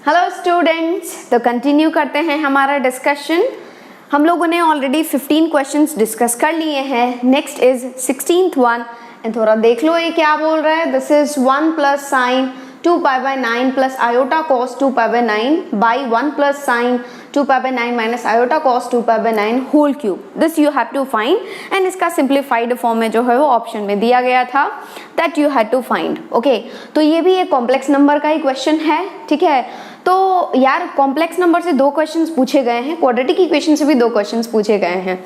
Hello students, तो continue करते हैं हमारा डिस्कशन। हम लोगों ने ऑलरेडी 15 क्वेश्चंस डिस्कस कर लिए हैं। Next is 16th one and थोड़ा देख लो ये क्या बोल रहा है। This is 1 plus sine 2 pi by 9 plus iota cos 2 pi by 9 by 1 plus sine 2 pi by 9 minus iota cos 2 pi by 9 whole cube. This you have to find and इसका simplified form में जो है वो option में दिया गया था that you had to find. Okay, तो ये भी एक कॉम्प्लेक्स नंबर का ही क्वेश्चन है, ठीक है। तो यार कॉम्प्लेक्स नंबर से 2 क्वेश्चंस पूछे गए हैं, क्वाड्रेटिक इक्वेशन से भी 2 क्वेश्चंस पूछे गए हैं।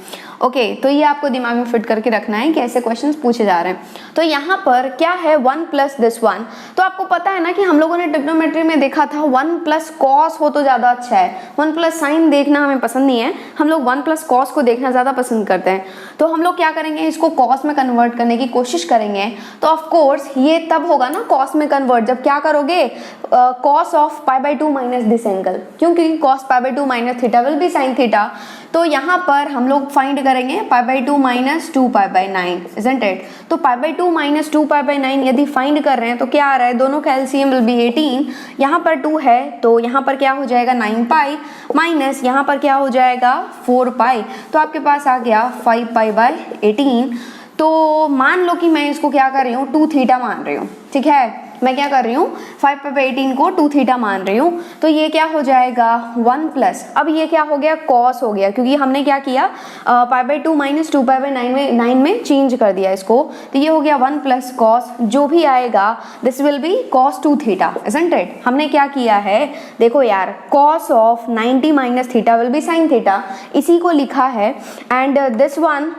ओके, तो ये आपको दिमाग में फिट करके रखना है कि ऐसे क्वेश्चंस पूछे जा रहे हैं। तो यहाँ पर क्या है 1 प्लस दिस 1, तो आपको पता है ना कि हम लोगों ने ट्रिग्नोमेट्री में देखा था 1 प्लस कॉस हो तो ज़्यादा अच्छा है। 1 प्लस साइन देखना हमें पसंद नहीं है, हम लोग 1 प्लस कॉस को देखना ज़्यादा पसंद करते हैं। तो हम लोग क्या करेंगे, इसको कॉस में कन्वर्ट करने की कोशिश करेंगे। तो ऑफकोर्स ये तब होगा ना कॉस में कन्वर्ट, जब क्या करोगे cos of pi by 2 minus this angle, क्योंकि cos pi by 2 minus theta will be sine theta. तो यहाँ पर हम लोग फाइंड करेंगे pi by 2 minus 2 pi by 9, isn't it. तो pi by 2 minus 2 pi by 9 यदि फाइंड कर रहे हैं तो क्या आ रहा है, दोनों का एलसीएम विल बी 18। यहाँ पर 2 है तो यहाँ पर क्या हो जाएगा 9 पाई माइनस यहाँ पर क्या हो जाएगा 4 पाई, तो आपके पास आ गया 5 पाई बाई 18। तो मान लो कि मैं इसको क्या कर रही हूँ 2 थीटा मान रही हूँ, ठीक है। मैं क्या कर रही हूँ 5 पाई बाई 18 को 2 थीटा मान रही हूँ। तो ये क्या हो जाएगा 1 प्लस, अब ये क्या हो गया कॉस हो गया, क्योंकि हमने क्या किया पाई बाई 2 माइनस 2 पाई बाई 9 में चेंज कर दिया इसको। तो ये हो गया 1 प्लस कॉस, जो भी आएगा this will be cos 2 theta, isn't it. हमने क्या किया है, देखो यार cos of 90 minus theta will be sine theta, इसी को लिखा है। एंड दिस वन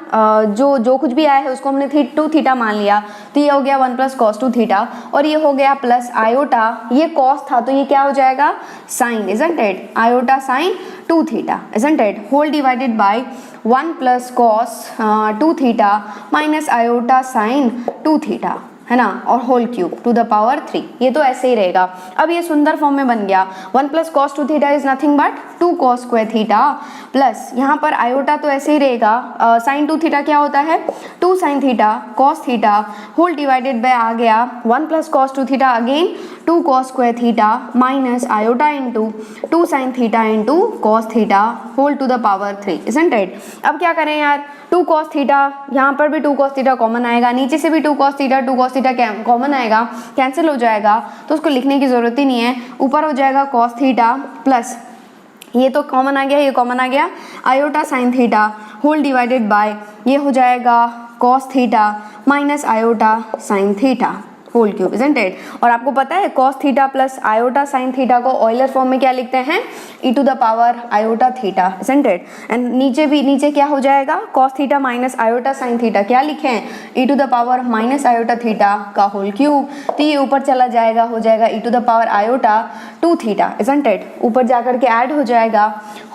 जो कुछ भी आया है उसको हमने 2 थीटा मान लिया, तो ये हो गया 1 प्लस कॉस 2 थीटा, और ये हो गया प्लस आयोटा, ये कॉस था तो ये क्या हो जाएगा sine, isn't it, iota sine 2 theta, isn't it, whole divided by 1 plus cos 2 theta minus iota sine 2 theta, है ना, और whole cube to the power 3। ये तो ऐसे ही रहेगा। अब ये सुंदर फॉर्म में बन गया 1 plus cos 2 theta is nothing but 2 cos square theta, plus यहाँ पर आयोटा तो ऐसे ही रहेगा, साइन 2 थीटा क्या होता है 2 sine theta cos theta, whole divided by आ गया 1 plus cos 2 theta again 2 cos square theta minus iota into 2 sine theta into cos theta whole to the power 3, isn't it. अब क्या करें यार 2 कॉस थीटा, यहाँ पर भी 2 कॉस थीटा कॉमन आएगा, नीचे से भी 2 कॉस थीटा कॉमन आएगा, कैंसिल हो जाएगा, तो उसको लिखने की जरूरत ही नहीं है। ऊपर हो जाएगा कॉस थीटा प्लस ये तो कॉमन आ गया, ये कॉमन आ गया, iota sine theta whole divided by ये हो जाएगा cos theta minus iota sine theta whole cube, isn't it. और आपको पता है cos theta plus iota sine theta को ऑयलर फॉर्म में क्या लिखते हैं e to the power iota theta, isn't it. And नीचे क्या हो जाएगा cos theta minus iota sine theta क्या लिखे हैं e to the power minus iota theta का होल क्यूब, तो ये ऊपर चला जाएगा, हो जाएगा e to the power iota 2 theta, isn't it. ऊपर जाकर के ऐड हो जाएगा,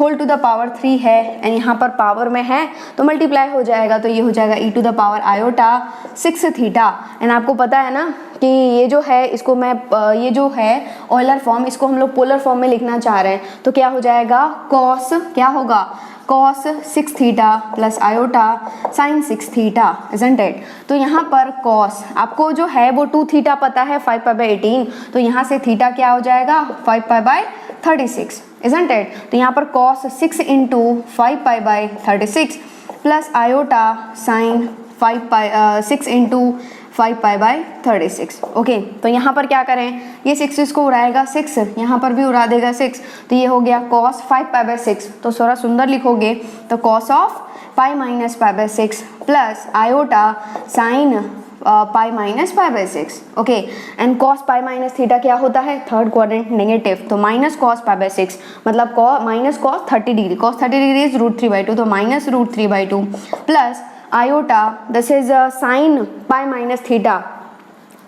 होल टू द पावर 3 है एंड यहाँ पर पावर में है तो मल्टीप्लाई हो जाएगा, तो ये हो जाएगा e to the power iota 6 theta. And आपको पता है ना कि ये जो है इसको मैं ये जो है ऑयलर फॉर्म, इसको हम लोग पोलर फॉर्म में लिखना चाह रहे हैं, तो क्या हो जाएगा कॉस, क्या होगा cos 6 theta plus iota sign 6 theta, isn't it. तो यहाँ पर कॉस आपको जो है वो 2 थीटा पता है 5 पाई बाई 18, तो यहाँ से थीटा क्या हो जाएगा 5 पाई बाई 36, इजंट इट। तो यहाँ पर cos 6 into 5 pi by 36 plus iota sign 6 into 5 pi by 36। Okay, तो यहाँ पर क्या करें, ये 6 इसको उड़ाएगा 6, यहाँ पर भी उड़ा देगा 6, तो ये हो गया cos 5 पाई बाई 6। तो थोड़ा सुंदर लिखोगे तो cos of pi minus pi by 6 plus iota sine pi minus pi by 6। Okay, and cos pi minus theta क्या होता है थर्ड क्वाड्रेंट नेगेटिव, तो माइनस cos पाई बाई 6 मतलब minus cos 30 degree, cos 30 degree is √3/2, तो minus √3/2 plus iota this is sine pi minus theta,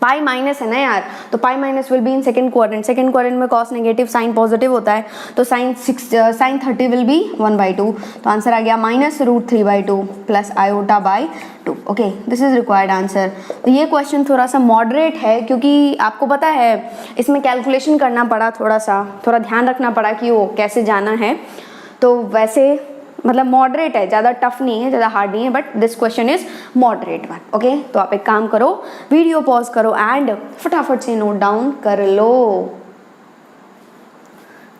pi minus है ना यार, तो pi minus will be in second quadrant में cos negative sign positive होता है, तो साइन 30 विल बी 1/2, तो आंसर आ गया minus √3/2 plus iota by 2। Okay, this is required answer. तो ये क्वेश्चन थोड़ा सा मॉडरेट है क्योंकि आपको पता है इसमें कैलकुलेशन करना पड़ा, थोड़ा ध्यान रखना पड़ा कि वो कैसे जाना है। तो वैसे मतलब मॉडरेट है, ज़्यादा टफ नहीं है, ज़्यादा हार्ड नहीं है, but this question is moderate one. Okay, तो आप एक काम करो, वीडियो पॉज करो एंड फटाफट से नोट डाउन कर लो।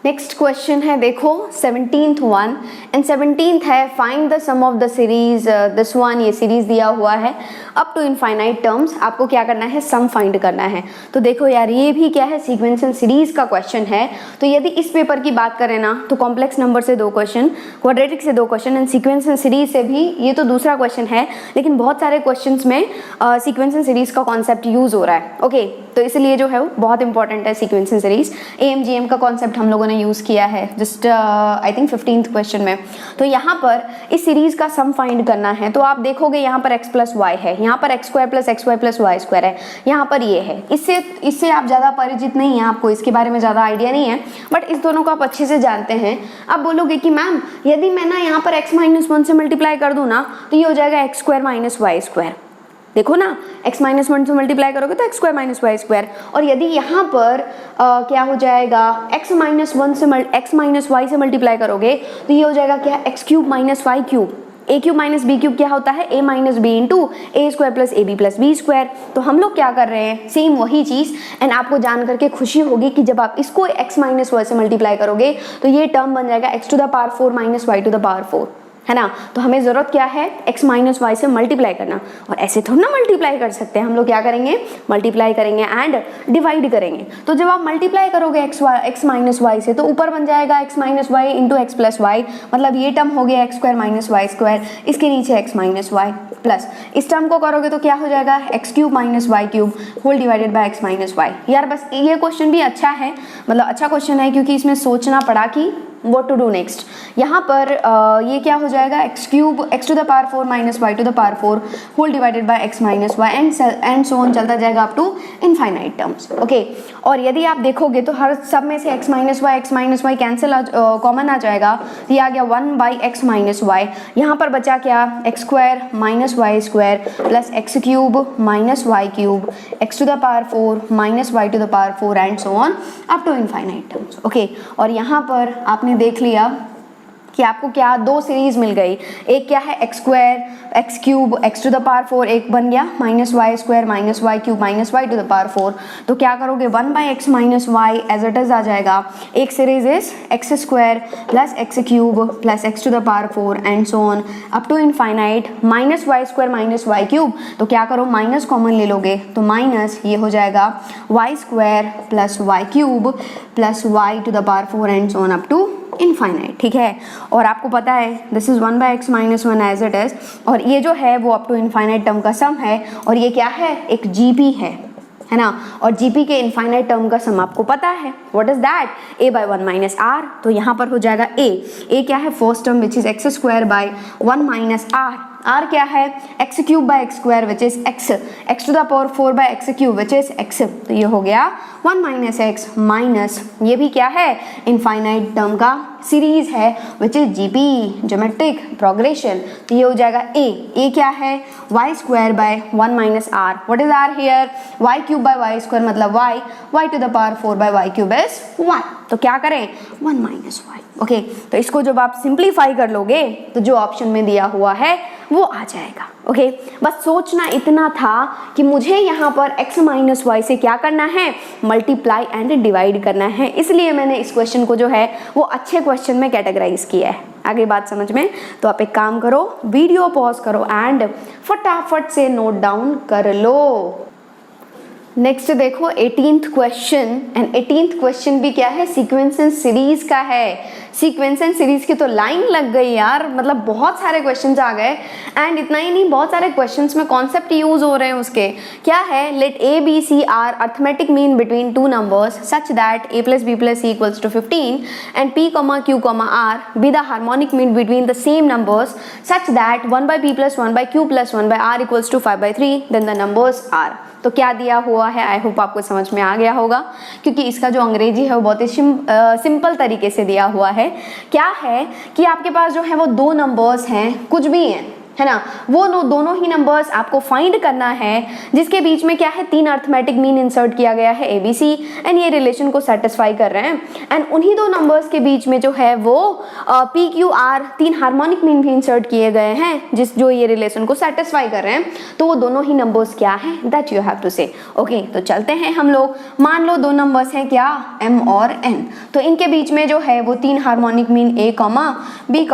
नेक्स्ट क्वेश्चन है देखो 17th वन, एंड 17th है find the sum of the series this one, ये सीरीज दिया हुआ है अप टू इनफाइनाइट टर्म्स, आपको क्या करना है, सम फाइंड करना है। तो देखो यार ये भी क्या है, सीक्वेंस एंड सीरीज का क्वेश्चन है। तो यदि इस पेपर की बात करें ना तो कॉम्प्लेक्स नंबर से 2 क्वेश्चन, क्वाड्रेटिक से 2 question and sequence and series से भी ये तो दूसरा क्वेश्चन है, लेकिन बहुत सारे क्वेश्चंस में सीक्वेंस एंड सीरीज का कॉन्सेप्ट यूज हो रहा है। ओके तो इसलिए जो है वो बहुत इंपॉर्टेंट है सीक्वेंस एंड सीरीज। AMGM का कॉन्सेप्ट हम लोगों ने यूज किया है just I think 15th question में। तो यहाँ पर इस सीरीज का सम फाइंड करना है, तो आप देखोगे यहाँ पर x प्लस वाई है, यहाँ पर x square plus X Y plus Y square है, यहाँ पर ये है। इससे आप ज़्यादा परिचित नहीं हैं, आपको इसके बारे में ज़्यादा आइडिया नहीं है, बट इस दोनों को आप अच्छे से जानते हैं। आप बोलोगे कि मैम यदि मैं ना यहाँ पर x माइनस 1 से मल्टीप्लाई कर दूँ ना तो ये हो जाएगा X square minus Y square. देखो ना x माइनस 1 से मल्टीप्लाई करोगे तो X square minus Y square, और यदि यहाँ पर क्या हो जाएगा x माइनस 1 से x माइनस वाई से मल्टीप्लाई करोगे तो ये हो जाएगा क्या, X cube minus Y cube. A cube minus B cube क्या होता है, a minus B into A square plus A B plus B square. तो हम लोग क्या कर रहे हैं, सेम वही चीज़। एंड आपको जान करके खुशी होगी कि जब आप इसको x माइनस वाई से मल्टीप्लाई करोगे तो ये टर्म बन जाएगा x to the power 4 minus Y to the power 4, है ना। तो हमें ज़रूरत क्या है, x माइनस वाई से मल्टीप्लाई करना, और ऐसे थोड़ा ना मल्टीप्लाई कर सकते हैं। हम लोग क्या करेंगे, मल्टीप्लाई करेंगे एंड डिवाइड करेंगे। तो जब आप मल्टीप्लाई करोगे x माइनस वाई से तो ऊपर बन जाएगा x minus Y into X plus Y, मतलब ये टर्म हो गया X square minus Y square, इसके नीचे x माइनस वाई प्लस इस टर्म को करोगे तो क्या हो जाएगा, X cube minus Y cube whole divided by X minus Y. यार बस ये क्वेश्चन भी अच्छा है, मतलब अच्छा क्वेश्चन है क्योंकि इसमें सोचना पड़ा कि what to do next। यहाँ पर ये क्या हो जाएगा, X cube X to the power 4 minus Y to the power 4 whole divided by X minus Y and so on चलता जाएगा up to infinite terms. Okay और यदि आप देखोगे तो हर सब में से X minus Y cancel common आ जाएगा, तो ये आ गया 1 बाई एक्स माइनस वाई। यहाँ पर बचा क्या, X square minus Y square plus X cube minus Y cube X to the power 4 minus Y to the power 4 and so on up to infinite terms. Okay और यहाँ पर आपने देख लिया कि आपको क्या, 2 सीरीज मिल गई। एक क्या है, X square X cube X to the power 4, एक बन गया minus Y square minus Y cube minus Y to the power 4। तो क्या करोगे, 1 by X minus Y as it is आ जाएगा। एक series is X square plus X cube plus X to the power 4 and so on up to infinite minus Y square minus Y cube. तो क्या करो, minus common ले लोगे तो minus ये हो जाएगा Y square plus Y cube plus Y to the power 4 and so on up to infinite. ठीक है, और आपको पता है this is 1 by X minus 1 as it is, और ये जो है वो अप टू इनफाइनाइट टर्म का सम है, और ये क्या है, एक जीपी है ना। और जीपी के इनफाइनाइट टर्म का सम आपको पता है, what is that, a by 1 minus R. तो यहाँ पर हो जाएगा a क्या है, first term which is X square by 1 minus R क्या है, X cube by X square which is X to the power 4 by X cube which is X. तो ये हो गया 1 माइनस एक्स माइनस ये भी क्या है, इनफाइनाइट टर्म का सीरीज है which is GP geometric progression. तो ये हो जाएगा a क्या है, Y square by 1 minus R, what is R here, Y cube by Y square मतलब Y to the power 4 by Y cube is 1। तो क्या करें, 1 माइनस वाई। ओके तो इसको जब आप सिंप्लीफाई कर लोगे तो जो ऑप्शन में दिया हुआ है वो आ जाएगा। ओके बस सोचना इतना था कि मुझे यहाँ पर x माइनस वाई से क्या करना है, मल्टीप्लाई एंड डिवाइड करना है, इसलिए मैंने इस क्वेश्चन को जो है वो अच्छे क्वेश्चन में कैटेगराइज किया है। आगे बात समझ में, तो आप एक काम करो, वीडियो पॉज करो एंड फटाफट से नोट डाउन कर लो। नेक्स्ट देखो 18th question, and 18th question भी क्या है, सीक्वेंस एंड सीरीज का है। सीक्वेंस एंड सीरीज की तो लाइन लग गई यार, मतलब बहुत सारे क्वेश्चंस आ गए, एंड इतना ही नहीं, बहुत सारे क्वेश्चंस में कॉन्सेप्ट यूज हो रहे हैं उसके। क्या है, let A B C are arithmetic mean between 2 numbers such that a plus B plus C equals to 15 and p q r B the harmonic mean between the same numbers such that 1 by p plus 1 by q plus 1 by r equals to 5 by 3 then the numbers are. तो क्या दिया हुआ है, I hope आपको समझ में आ गया होगा, क्योंकि इसका जो अंग्रेजी है वो बहुत ही सिंपल तरीके से दिया हुआ है। क्या है कि आपके पास जो है वो 2 नंबर्स हैं, कुछ भी हैं, है ना, वो दोनों ही नंबर्स आपको फाइंड करना है जिसके बीच में क्या है, 3 अर्थमेटिक मीन इंसर्ट किया गया है ABC एंड ये रिलेशन को सेटिस्फाई कर रहे हैं। एंड उन्हीं दो नंबर्स के बीच में जो है वो PQR 3 हार्मोनिक मीन भी इंसर्ट किए गए हैं जो ये रिलेशन को सेटिस्फाई कर रहे हैं। तो वो दोनों ही नंबर्स क्या है, दैट यू हैव टू से। ओके, तो चलते हैं हम लोग। मान लो दो नंबर्स हैं क्या, M और N, तो इनके बीच में जो है वो 3 harmonic mean A, B,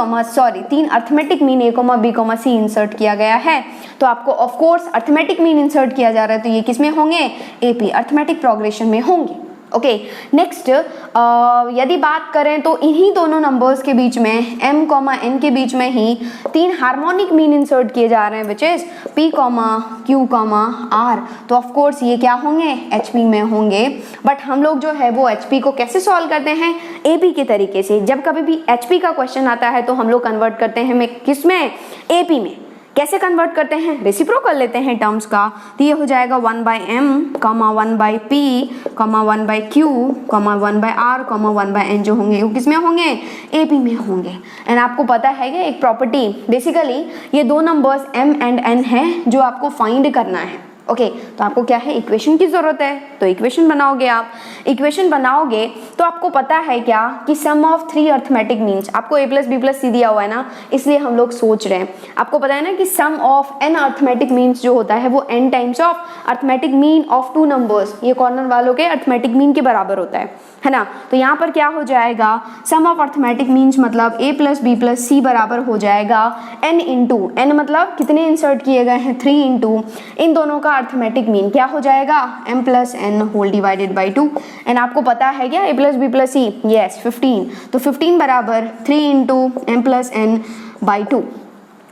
3 arithmetic mean A, B, C insert किया गया है। तो आपको of course arithmetic mean insert किया जा रहा है, तो ये किस में होंगे, AP अर्थमेटिक प्रोग्रेशन में होंगे। ओके, नेक्स्ट यदि बात करें तो इन्हीं दोनों नंबर्स के बीच में M, N के बीच में ही 3 हार्मोनिक मीन इंसर्ट किए जा रहे हैं which is P, Q, R। तो ऑफ कोर्स ये क्या होंगे, HP में होंगे। बट हम लोग जो है वो HP को कैसे सॉल्व करते हैं, AP के तरीके से। जब कभी भी HP का क्वेश्चन आता है तो हम लोग कन्वर्ट करते हैं किस में, AP में। कैसे कन्वर्ट करते हैं, रेसिप्रोकल लेते हैं टर्म्स का। तो ये हो जाएगा 1/m, 1/p, 1/q, 1/r, 1/n जो होंगे वो किस में होंगे, AP में होंगे। एंड आपको पता है कि एक प्रॉपर्टी, बेसिकली ये दो नंबर्स m एंड n है जो आपको फाइंड करना है। ओके, तो आपको क्या है, इक्वेशन की जरूरत है। तो इक्वेशन बनाओगे आप, इक्वेशन बनाओगे तो आपको पता है क्या कि सम ऑफ 3 अर्थमेटिक मीन्स, आपको A + B + C दिया हुआ है ना, इसलिए हम लोग सोच रहे हैं। आपको पता है ना कि सम ऑफ n अर्थमेटिक मीन्स जो होता है वो n times of arithmetic mean of 2 numbers, ये कॉर्नर वालों के अर्थमेटिक मीन के बराबर होता है ना। तो यहाँ पर क्या हो जाएगा, सम ऑफ अर्थमेटिक मीन्स मतलब A + B + C बराबर हो जाएगा n इंटू, n मतलब कितने इंसर्ट किए गए हैं, 3 इंटू इन दोनों का अर्थमेटिक मीन क्या हो जाएगा, m + n whole divided by 2। And आपको पता है क्या A + B + C, यस 15, तो 15 बराबर 3 into m + n by 2।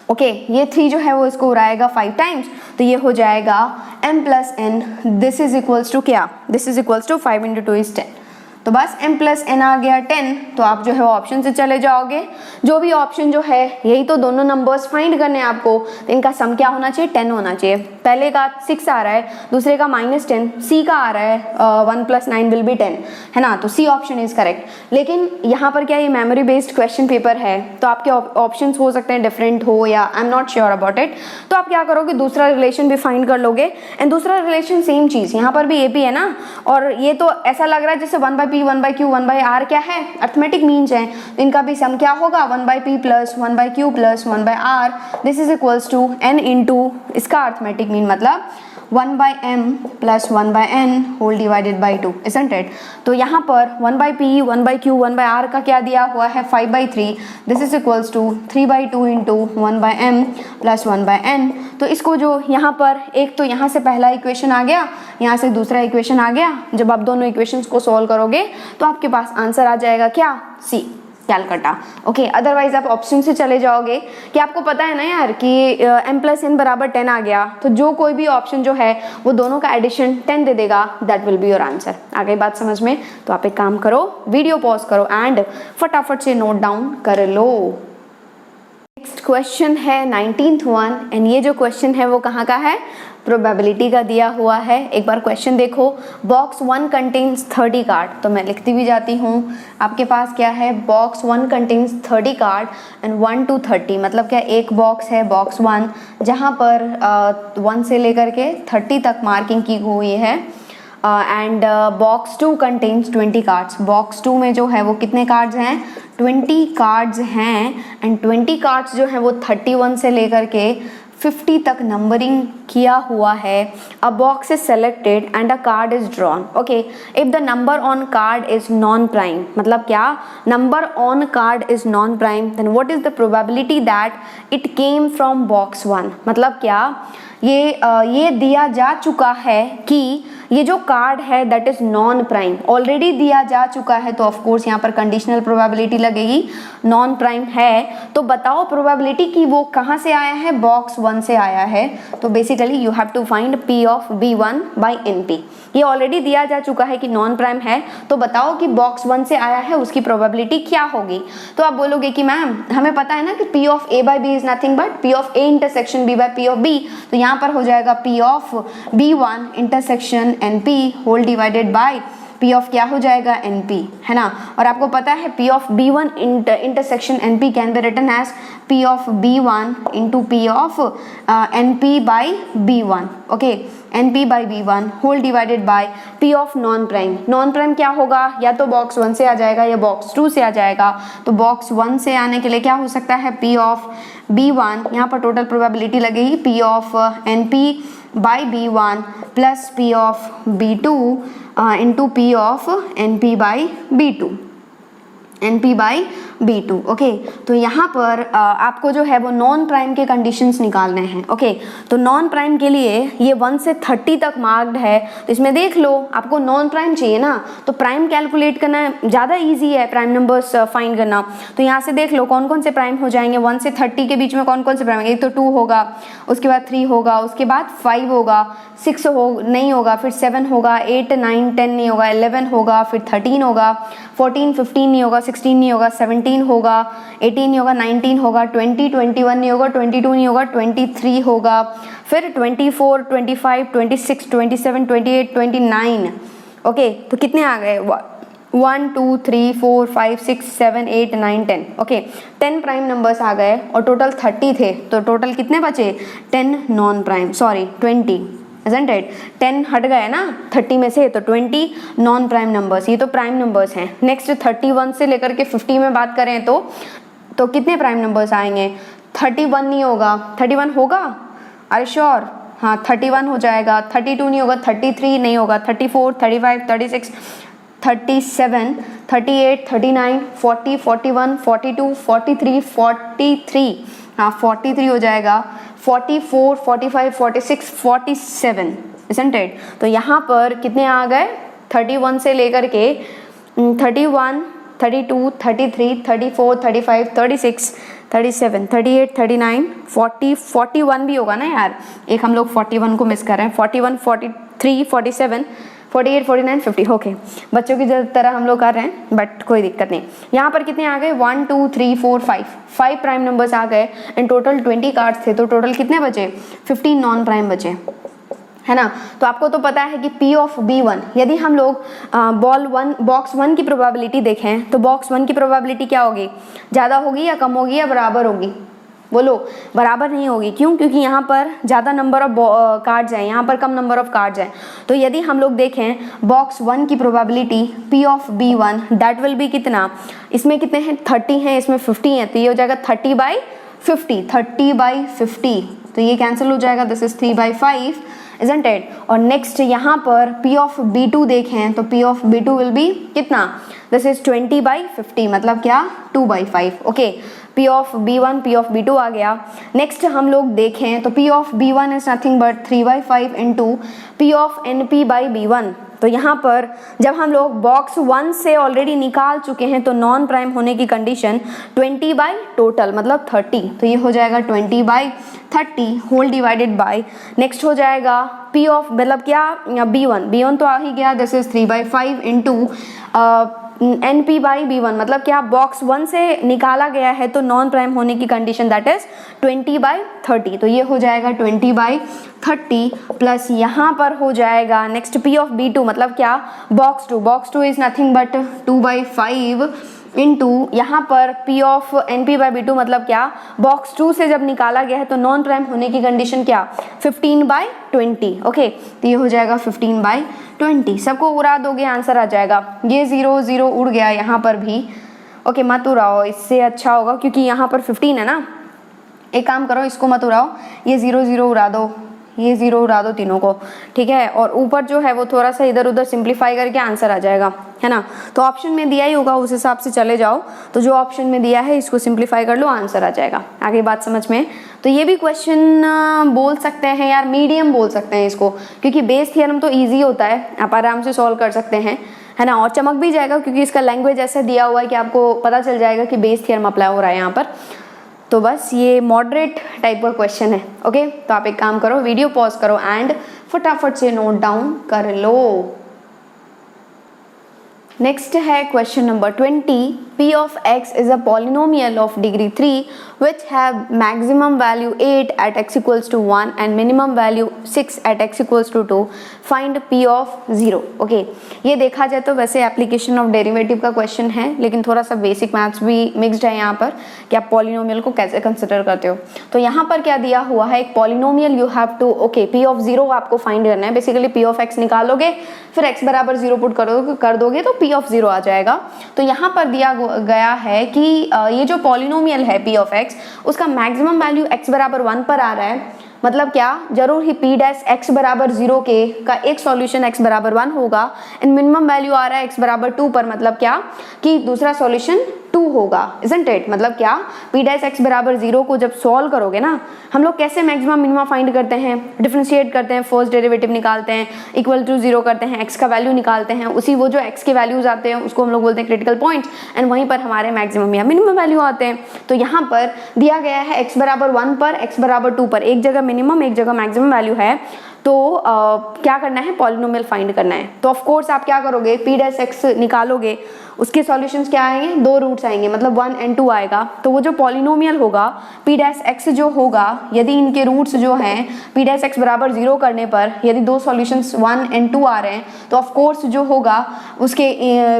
Okay, ये 3 जो है वो इसको उड़ाएगा 5 टाइम्स, तो ये हो जाएगा m + n, this is equals to क्या, दिस इज इक्वल्स टू 5 × 2 = 10। तो बस m + n आ गया 10, तो आप जो है वो ऑप्शन से चले जाओगे। जो भी ऑप्शन जो है, यही तो दोनों नंबर्स फाइंड करने हैं आपको, तो इनका सम क्या होना चाहिए, 10 होना चाहिए। पहले का 6 आ रहा है, दूसरे का -10, C का आ रहा है 1 + 9 विल बी 10, है ना। तो C ऑप्शन इज करेक्ट। लेकिन यहाँ पर क्या, ये मेमोरी बेस्ड क्वेश्चन पेपर है, तो आपके ऑप्शंस हो सकते हैं डिफरेंट हो, या I am not sure about it. तो आप क्या करोगे, दूसरा रिलेशन भी फाइंड कर लोगे। एंड दूसरा रिलेशन सेम चीज़, यहाँ पर भी AP है ना, और ये तो ऐसा लग रहा है जैसे 1/p, 1/q, 1/r क्या है, अर्थमेटिक मीन्स हैं, तो इनका भी सम क्या होगा, 1/p + 1/q + 1/r, this is equals to n into इसका अर्थमेटिक मीन मतलब 1/m + 1/n whole divided by 2, isn't it? तो यहाँ पर 1/p, 1/q, 1/r का क्या दिया हुआ है, 5/3, this is equals to 3/2 into 1/m + 1/n। तो इसको जो यहाँ पर, एक तो यहाँ से पहला इक्वेशन आ गया, यहाँ से दूसरा इक्वेशन आ गया। जब आप दोनों इक्वेशंस को सॉल्व करोगे तो आपके पास आंसर आ जाएगा क्या, C, कैलकाटा। ओके, अदरवाइज आप ऑप्शन से चले जाओगे कि आपको पता है ना यार कि m + n बराबर 10 आ गया, तो जो कोई भी ऑप्शन जो है वो दोनों का एडिशन 10 दे देगा, that will be your answer. आ गई बात समझ में? तो आप एक काम करो, वीडियो पॉज करो एंड फटाफट से नोट डाउन कर लो। नेक्स्ट क्वेश्चन है 19th वन, एंड ये जो क्वेश्चन है वो कहाँ का है, प्रोबेबिलिटी का दिया हुआ है। एक बार क्वेश्चन देखो, बॉक्स 1 कंटेन्स 30 कार्ड, तो मैं लिखती भी जाती हूँ। आपके पास क्या है, box 1 contains 30 card and 1 to 30, मतलब क्या, एक बॉक्स है बॉक्स 1 जहाँ पर 1 से लेकर के 30 तक मार्किंग की हुई है। And box 2 contains 20 cards, box 2 में जो है वो कितने कार्ड्स हैं, 20 कार्ड्स हैं। एंड 20 कार्ड्स जो है वो 31 से लेकर के 50 तक नंबरिंग किया हुआ है। A box is selected and a card is drawn. Okay, if the number on card is non prime, मतलब क्या, number on card is non prime, then what is the probability that it came from box 1, मतलब क्या, ये दिया जा चुका है कि ये जो कार्ड है that is non prime, already दिया जा चुका है, तो ऑफ कोर्स यहाँ पर कंडीशनल प्रोबेबिलिटी लगेगी, नॉन प्राइम है। तो बताओ प्रोबेबिलिटी कि वो कहाँ से आया है, बॉक्स 1 से आया है। तो basically you have to find P of B1 by NP। ये ऑलरेडी दिया जा चुका है कि नॉन प्राइम है, तो बताओ कि बॉक्स 1 से आया है, उसकी प्रोबेबिलिटी क्या होगी। तो आप बोलोगे कि मैम हमें पता है ना कि P of A by B is nothing but P of A intersection B by P of B, तो यहाँ पर हो जाएगा P of B1 intersection NP whole divided by P of क्या हो जाएगा NP, है ना। और आपको पता है P of B1 intersection NP can be written as P of B1 into P of NP by B1, okay, NP by B1 whole divided by P of non prime. Non prime क्या होगा, या तो box 1 से आ जाएगा या box 2 से आ जाएगा। तो बॉक्स 1 से आने के लिए क्या हो सकता है, P ऑफ B1, यहाँ पर टोटल प्रोबेबिलिटी लगेगी P of NP by B1 plus P of B2 into P of NP by B2, NP by B2, okay. तो यहाँ पर आपको जो है वो नॉन प्राइम के कंडीशंस निकालने हैं, ओके। तो नॉन प्राइम के लिए ये 1 से 30 तक मार्क्ड है, तो इसमें देख लो आपको नॉन प्राइम चाहिए ना, तो प्राइम कैलकुलेट करना ज़्यादा इजी है, प्राइम नंबर्स फाइंड करना। तो यहाँ से देख लो कौन कौन से प्राइम हो जाएंगे, 1 से 30 के बीच में कौन कौन से प्राइम, एक तो 2 होगा, उसके बाद 3 होगा, उसके बाद 5 होगा, 6 नहीं होगा, फिर 7 होगा, 8 9 10 नहीं होगा, 11 होगा, फिर 13 होगा, 14 15 नहीं होगा, 16 नहीं होगा, 17 होगा, 18 नहीं होगा, 19 होगा, 20 21 नहीं होगा, 22 नहीं होगा, 23 होगा, फिर 24 25 26 27 28 29, ओके। तो कितने आ गए, 1 2 3 4 5 6 7 8 9 10, ओके। 10 प्राइम नंबर्स आ गए और टोटल 30 थे, तो टोटल कितने बचे, 10 non prime, sorry 20, isn't it? 10 हट गए ना 30 में से, तो 20 नॉन प्राइम नंबर्स, ये तो प्राइम नंबर्स हैं। नेक्स्ट 31 से लेकर के 50 में बात करें तो कितने प्राइम नंबर्स आएंगे, 31 नहीं होगा, 31 होगा, अरे श्योर, हाँ 31 हो जाएगा, 32 नहीं होगा, 33 नहीं होगा, 34 35 36 37 38 39 40 41 42 43 43, हाँ 43 हो जाएगा, 44 45 46 47, isn't it? तो यहाँ पर कितने आ गए, 31 से लेकर के 31 32 33 34 35 36 37 38 39 40 41 भी होगा ना यार, एक हम लोग 41 को मिस कर रहे हैं, 41 43 47 48 49 50, ओके। बच्चों की तरह हम लोग कर रहे हैं, बट कोई दिक्कत नहीं। यहाँ पर कितने आ गए, 1 2 3 4 5 प्राइम नंबर्स आ गए एंड टोटल 20 कार्ड्स थे, तो टोटल कितने बचे, 15 नॉन प्राइम बचे, है ना। तो आपको तो पता है कि P ऑफ B1, यदि हम लोग बॉक्स 1 की प्रोबेबिलिटी देखें तो बॉक्स 1 की प्रोबेबिलिटी क्या होगी, ज़्यादा होगी या कम होगी या बराबर होगी, बोलो, बराबर नहीं होगी, क्यों, क्योंकि यहाँ पर ज़्यादा नंबर ऑफ कार्ड्स हैं, यहाँ पर कम नंबर ऑफ कार्ड्स हैं। तो यदि हम लोग देखें बॉक्स 1 की probability P of B1 that will B कितना, इसमें कितने हैं, 30 हैं, इसमें 50 हैं, तो ये हो जाएगा 30/50, तो ये कैंसिल हो जाएगा, दिस इज 3/5, isn't it? और नेक्स्ट यहाँ पर P ऑफ B2 देखें तो P of B2 will be कितना, दिस इज 20/50, मतलब क्या, 2/5, okay. P of B1 P of B2 आ गया। नेक्स्ट हम लोग देखें तो P of B1 is nothing but 3/5 into P of NP by B1। तो यहाँ पर जब हम लोग बॉक्स 1 से ऑलरेडी निकाल चुके हैं तो नॉन प्राइम होने की कंडीशन 20 बाई टोटल मतलब 30, तो ये हो जाएगा 20/30 होल डिवाइडेड बाय, नेक्स्ट हो जाएगा P ऑफ मतलब क्या, B1 तो आ ही गया, this is 3/5 into NP by B1, मतलब क्या, बॉक्स 1 से निकाला गया है तो नॉन प्राइम होने की कंडीशन दैट इज 20/30, तो ये हो जाएगा 20/30 प्लस यहाँ पर हो जाएगा नेक्स्ट P ऑफ B2 मतलब क्या, box 2 is nothing but 2/5 into यहाँ पर P of NP by B2 मतलब क्या, बॉक्स 2 से जब निकाला गया है तो नॉन प्राइम होने की कंडीशन क्या, 15/20, ओके। तो ये हो जाएगा 15/20, सबको उड़ा दोगे आंसर आ जाएगा, ये 0 0 उड़ गया यहाँ पर भी, ओके। मत उड़ाओ, इससे अच्छा होगा क्योंकि यहाँ पर 15 है ना, एक काम करो इसको मत उड़ाओ, ये 0 0 उड़ा दो, ये 0 उड़ा दो तीनों को, ठीक है। और ऊपर जो है वो थोड़ा सा इधर उधर सिंप्लीफाई करके आंसर आ जाएगा, है ना। तो ऑप्शन में दिया ही होगा उस हिसाब से चले जाओ, तो जो ऑप्शन में दिया है इसको सिंप्लीफाई कर लो, आंसर आ जाएगा। आगे बात समझ में, तो ये भी क्वेश्चन बोल सकते हैं यार, मीडियम बोल सकते हैं इसको, क्योंकि बेस थ्योरम तो ईजी होता है, आप आराम से सॉल्व कर सकते हैं, है ना। और चमक भी जाएगा क्योंकि इसका लैंग्वेज ऐसा दिया हुआ है कि आपको पता चल जाएगा कि बेस थ्योरम अप्लाई हो रहा है यहाँ पर। तो बस ये मॉडरेट टाइप का क्वेश्चन है, ओके। तो आप एक काम करो, वीडियो पॉज करो एंड फटाफट से नोट डाउन कर लो। नेक्स्ट है question number 20। P of x is a polynomial of degree 3 which have maximum value 8 at x equals to 1 and minimum value 6 at x equals to 2. Find P of 0. Okay ये देखा जाए तो वैसे application of derivative का question है, लेकिन थोड़ा सा बेसिक मैथ्स भी मिक्सड है यहाँ पर कि आप पॉलिनोमियल को कैसे कंसिडर करते हो। तो यहाँ पर क्या दिया हुआ है, एक polynomial you have to okay P of 0 आपको फाइंड करना है। बेसिकली P of x निकालोगे, फिर x बराबर 0 पुट कर दोगे तो P of 0 आ जाएगा। तो यहाँ पर दिया गया है कि ये जो पॉलिनोमियल है P of x, उसका मैक्सिमम वैल्यू x बराबर 1 पर आ रहा है। मतलब क्या, जरूर ही P डैश x बराबर 0 के का एक सॉल्यूशन x बराबर 1 होगा एंड मिनिमम वैल्यू आ रहा है x बराबर 2 पर। मतलब क्या कि दूसरा सॉल्यूशन 2 होगा, इजंट इट। मतलब क्या, P डैश x बराबर 0 को जब सॉल्व करोगे ना, हम लोग कैसे मैक्सिमम मिनिमम फाइंड करते हैं, डिफरेंशिएट करते हैं, फर्स्ट डेरिवेटिव निकालते हैं, इक्वल टू 0 करते हैं, x का वैल्यू निकालते हैं, उसी वो जो x के वैल्यूज आते हैं उसको हम लोग बोलते हैं क्रिटिकल पॉइंट्स एंड वहीं पर हमारे मैक्सिमम या मिनिमम वैल्यू आते हैं। तो यहाँ पर दिया गया है x बराबर 1 पर, x बराबर 2 पर, एक जगह मिनिमम एक जगह मैक्सिमम वैल्यू है। तो क्या करना है, पॉलिनोमियल फाइंड करना है। तो ऑफ कोर्स आप क्या करोगे, P डैश x निकालोगे, उसके सॉल्यूशंस क्या आएंगे, 2 रूट्स आएंगे, मतलब 1 and 2 आएगा। तो वो जो पॉलिनोमियल होगा P डैश x जो होगा, यदि इनके रूट्स जो हैं P डैश x बराबर 0 करने पर यदि 2 सॉल्यूशंस 1 and 2 आ रहे हैं, तो ऑफ कोर्स जो होगा उसके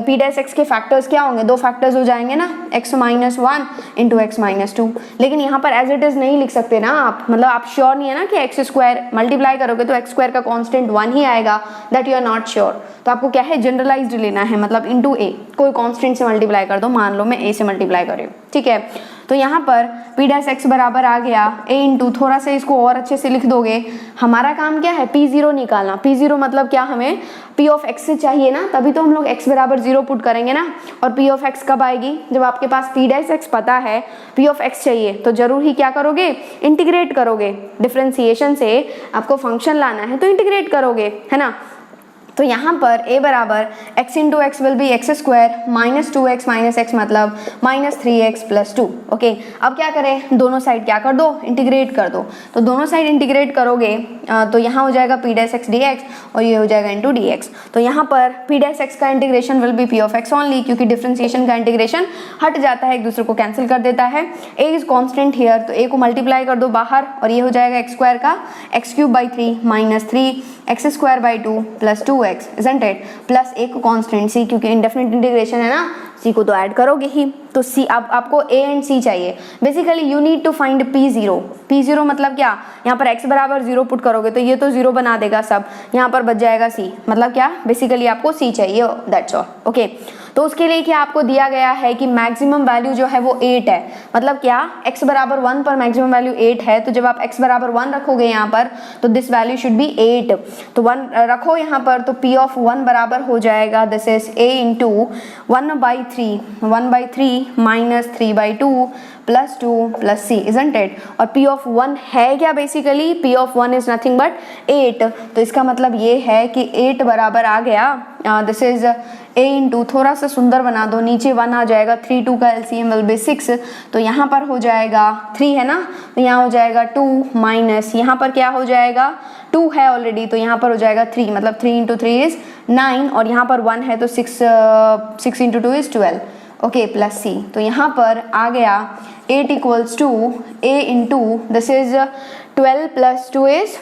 P डैश x के फैक्टर्स क्या होंगे, 2 फैक्टर्स हो जाएंगे ना, x minus 1 into x minus 2। लेकिन यहाँ पर एज इट इज नहीं लिख सकते ना आप, मतलब आप श्योर नहीं है ना कि x स्क्वायर मल्टीप्लाई करोगे तो x स्क्वायर का कॉन्स्टेंट 1 ही आएगा, that you are not sure. तो आपको क्या है, जनरलाइज्ड लेना है, मतलब इंटू a, कोई कांस्टेंट से मल्टीप्लाई कर दो, मान लो मैं a से मल्टीप्लाई कर रही हूँ, ठीक है। तो यहाँ पर P डैश x बराबर आ गया a इंटू, थोड़ा सा इसको और अच्छे से लिख दोगे, हमारा काम क्या है, P0 निकालना। P0 मतलब क्या, हमें P of x से चाहिए ना, तभी तो हम लोग x बराबर 0 पुट करेंगे ना। और P of x कब आएगी, जब आपके पास P डैश x पता है, P of x चाहिए, तो जरूर ही क्या करोगे, इंटीग्रेट करोगे। डिफरेंशिएशन से आपको फंक्शन लाना है तो इंटीग्रेट करोगे, है ना। तो यहाँ पर a बराबर x into x will be x square minus 2x minus x, मतलब माइनस 3x प्लस 2। ओके, अब क्या करें, दोनों साइड क्या कर दो, इंटीग्रेट कर दो। तो दोनों साइड इंटीग्रेट करोगे तो यहाँ हो जाएगा P डैश x dx और ये हो जाएगा इंटू dx। तो यहाँ पर P डैश x का integration will be P of x only, क्योंकि डिफरेंशिएशन का इंटीग्रेशन हट जाता है, एक दूसरे को कैंसिल कर देता है। a इज कॉन्स्टेंट हियर, तो a को मल्टीप्लाई कर दो बाहर और ये हो जाएगा x स्क्वायर का x cube by 3 minus 3x square by 2 plus 2x, isn't it? Plus एक कॉन्स्टेंट c, क्योंकि इंडेफिनिट इंटीग्रेशन है ना, c को तो ऐड करोगे ही। तो c, अब आपको a एंड c चाहिए। Basically you need to find P0। P0 मतलब क्या, यहाँ पर x बराबर 0 पुट करोगे तो ये तो 0 बना देगा सब, यहाँ पर बच जाएगा c, मतलब क्या, बेसिकली आपको c चाहिए, दैट्स ऑल। ओके, तो उसके लिए क्या आपको दिया गया है कि मैक्सिमम वैल्यू जो है वो 8 है। मतलब क्या, x बराबर 1 पर मैक्सिमम वैल्यू 8 है, तो जब आप x बराबर 1 रखोगे यहाँ पर तो दिस वैल्यू शुड बी 8। तो 1 रखो यहाँ पर, तो P of 1 बराबर हो जाएगा, this is a into 1/3 minus 3/2 plus 2 plus c, isn't it? और P of 1 है क्या, basically P of 1 is nothing but 8। तो इसका मतलब ये है कि 8 बराबर आ गया, दिस इज a इंटू, थोड़ा सा सुंदर बना दो, नीचे 1 आ जाएगा, 3 2 का LCM विल बी 6। तो यहाँ पर हो जाएगा 3 है ना, तो यहाँ हो जाएगा 2 माइनस, यहाँ पर क्या हो जाएगा, 2 है ऑलरेडी, तो यहाँ पर हो जाएगा 3, मतलब 3 इंटू 3 इज 9 और यहाँ पर 1 है तो 6 into 2 is 12। Okay, plus c। तो यहाँ पर आ गया 8 equals to a into, this is 12 plus 2 is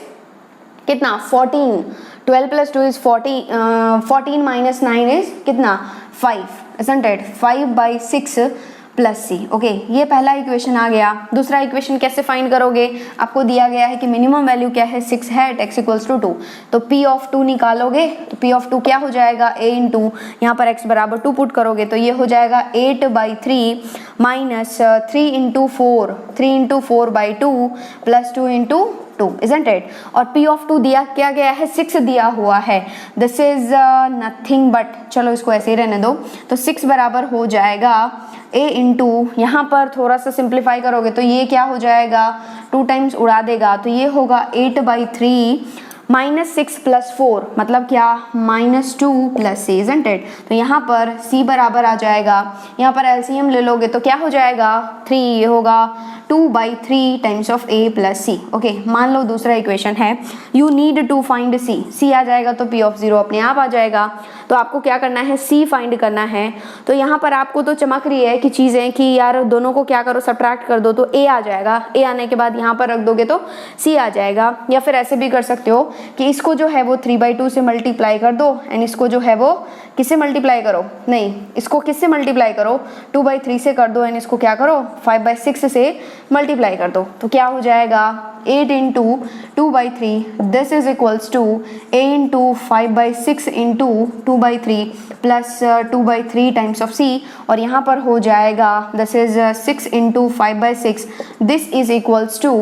कितना, 14। 12 प्लस 2 इज 14 माइनस 9 इज कितना, 5, isn't it? 5/6 plus C. Okay, ये पहला इक्वेशन आ गया। दूसरा इक्वेशन कैसे फाइंड करोगे, आपको दिया गया है कि मिनिमम वैल्यू क्या है, 6 है एट x इक्वल्स टू 2। तो P of 2 निकालोगे तो P of 2 क्या हो जाएगा, a इंटू, यहाँ पर x बराबर 2 पुट करोगे तो ये हो जाएगा 8/3 minus 3 into 4/2 plus 2 into 2, isn't it? और P of 2 दिया क्या गया है, 6 दिया हुआ है, दिस इज नथिंग बट, चलो इसको ऐसे ही रहने दो। तो 6 बराबर हो जाएगा a इंटू, यहाँ पर थोड़ा सा सिंप्लीफाई करोगे तो ये क्या हो जाएगा, 2 टाइम्स उड़ा देगा, तो ये होगा 8/3 -6 + 4 मतलब क्या, -2 + c, इजंट इट। तो यहाँ पर c बराबर आ जाएगा, यहाँ पर एलसीएम ले लोगे तो क्या हो जाएगा 3, ये होगा 2/3 times of a + c। Okay, मान लो दूसरा इक्वेशन है, you need to find c आ जाएगा तो p ऑफ 0 अपने आप आ जाएगा। तो आपको क्या करना है, c फाइंड करना है। तो यहाँ पर आपको तो चमक रही है कि चीज़ें कि यार दोनों को क्या करो, सब्ट्रैक्ट कर दो तो a आ जाएगा, a आने के बाद यहाँ पर रख दोगे तो c आ जाएगा। या फिर ऐसे भी कर सकते हो कि इसको जो है वो 3/2 से मल्टीप्लाई कर दो एंड इसको जो है वो किससे मल्टीप्लाई करो, नहीं इसको किससे मल्टीप्लाई करो, 2/3 से कर दो एंड इसको क्या करो 5/6 से मल्टीप्लाई कर दो। तो क्या हो जाएगा 8 × 2/3 this is equals to a × 5/6 × 2/3 plus 2/3 times of c, और यहाँ पर हो जाएगा this is 6 × 5/6 this is equals to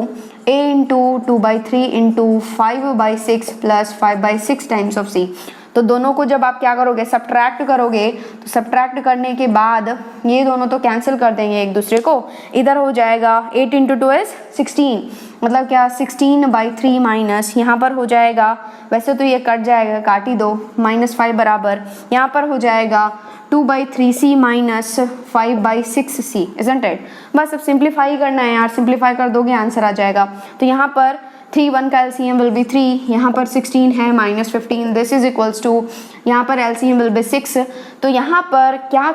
a × 2/3 × 5/6 plus 5/6 times of c। तो दोनों को जब आप क्या करोगे, सब्ट्रैक्ट करोगे, तो सब्ट्रैक्ट करने के बाद ये दोनों तो कैंसिल कर देंगे एक दूसरे को, इधर हो जाएगा 8 × 2 इज 16, मतलब क्या 16/3 माइनस यहाँ पर हो जाएगा, वैसे तो ये कट जाएगा, काट ही दो, -5 बराबर यहाँ पर हो जाएगा 2/3c minus 5/6c, isn't it. बस अब सिंप्लीफाई करना है यार, सिंप्लीफाई कर दोगे आंसर आ जाएगा। तो यहाँ पर 3 1 का एलसीएम विल बी 3, यहाँ पर 16 है -15 दिस इज इक्वल्स टू, यहाँ पर एलसीएम विल बी 6। तो यहाँ पर क्या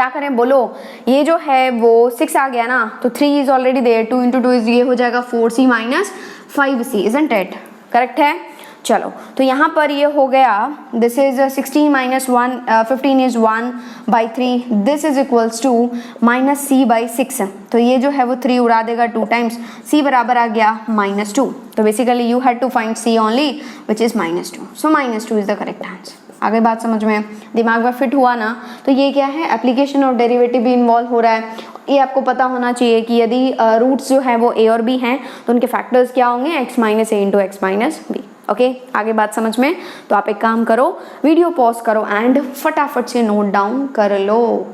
करें बोलो, ये जो है वो 6 आ गया ना, तो 3 इज ऑलरेडी देयर, 2 × 2 इज ये हो जाएगा 4c minus 5c, isn't it, correct है। चलो तो यहाँ पर ये हो गया this is 16 - 15 is 1/3 this is equals to -c/6। तो ये जो है वो 3 उड़ा देगा 2 टाइम्स, c बराबर आ गया -2। तो basically you had to find c only which is -2, so -2 is the correct answer. आगे बात समझ में, दिमाग में फिट हुआ ना। तो ये क्या है, एप्लीकेशन और डेरिवेटिव भी इन्वॉल्व हो रहा है। ये आपको पता होना चाहिए कि यदि रूट्स जो हैं वो a और b हैं तो उनके फैक्टर्स क्या होंगे, x - a × x - b। Okay, आगे बात समझ में। तो आप एक काम करो, वीडियो पॉज करो एंड फटाफट से नोट डाउन कर लो।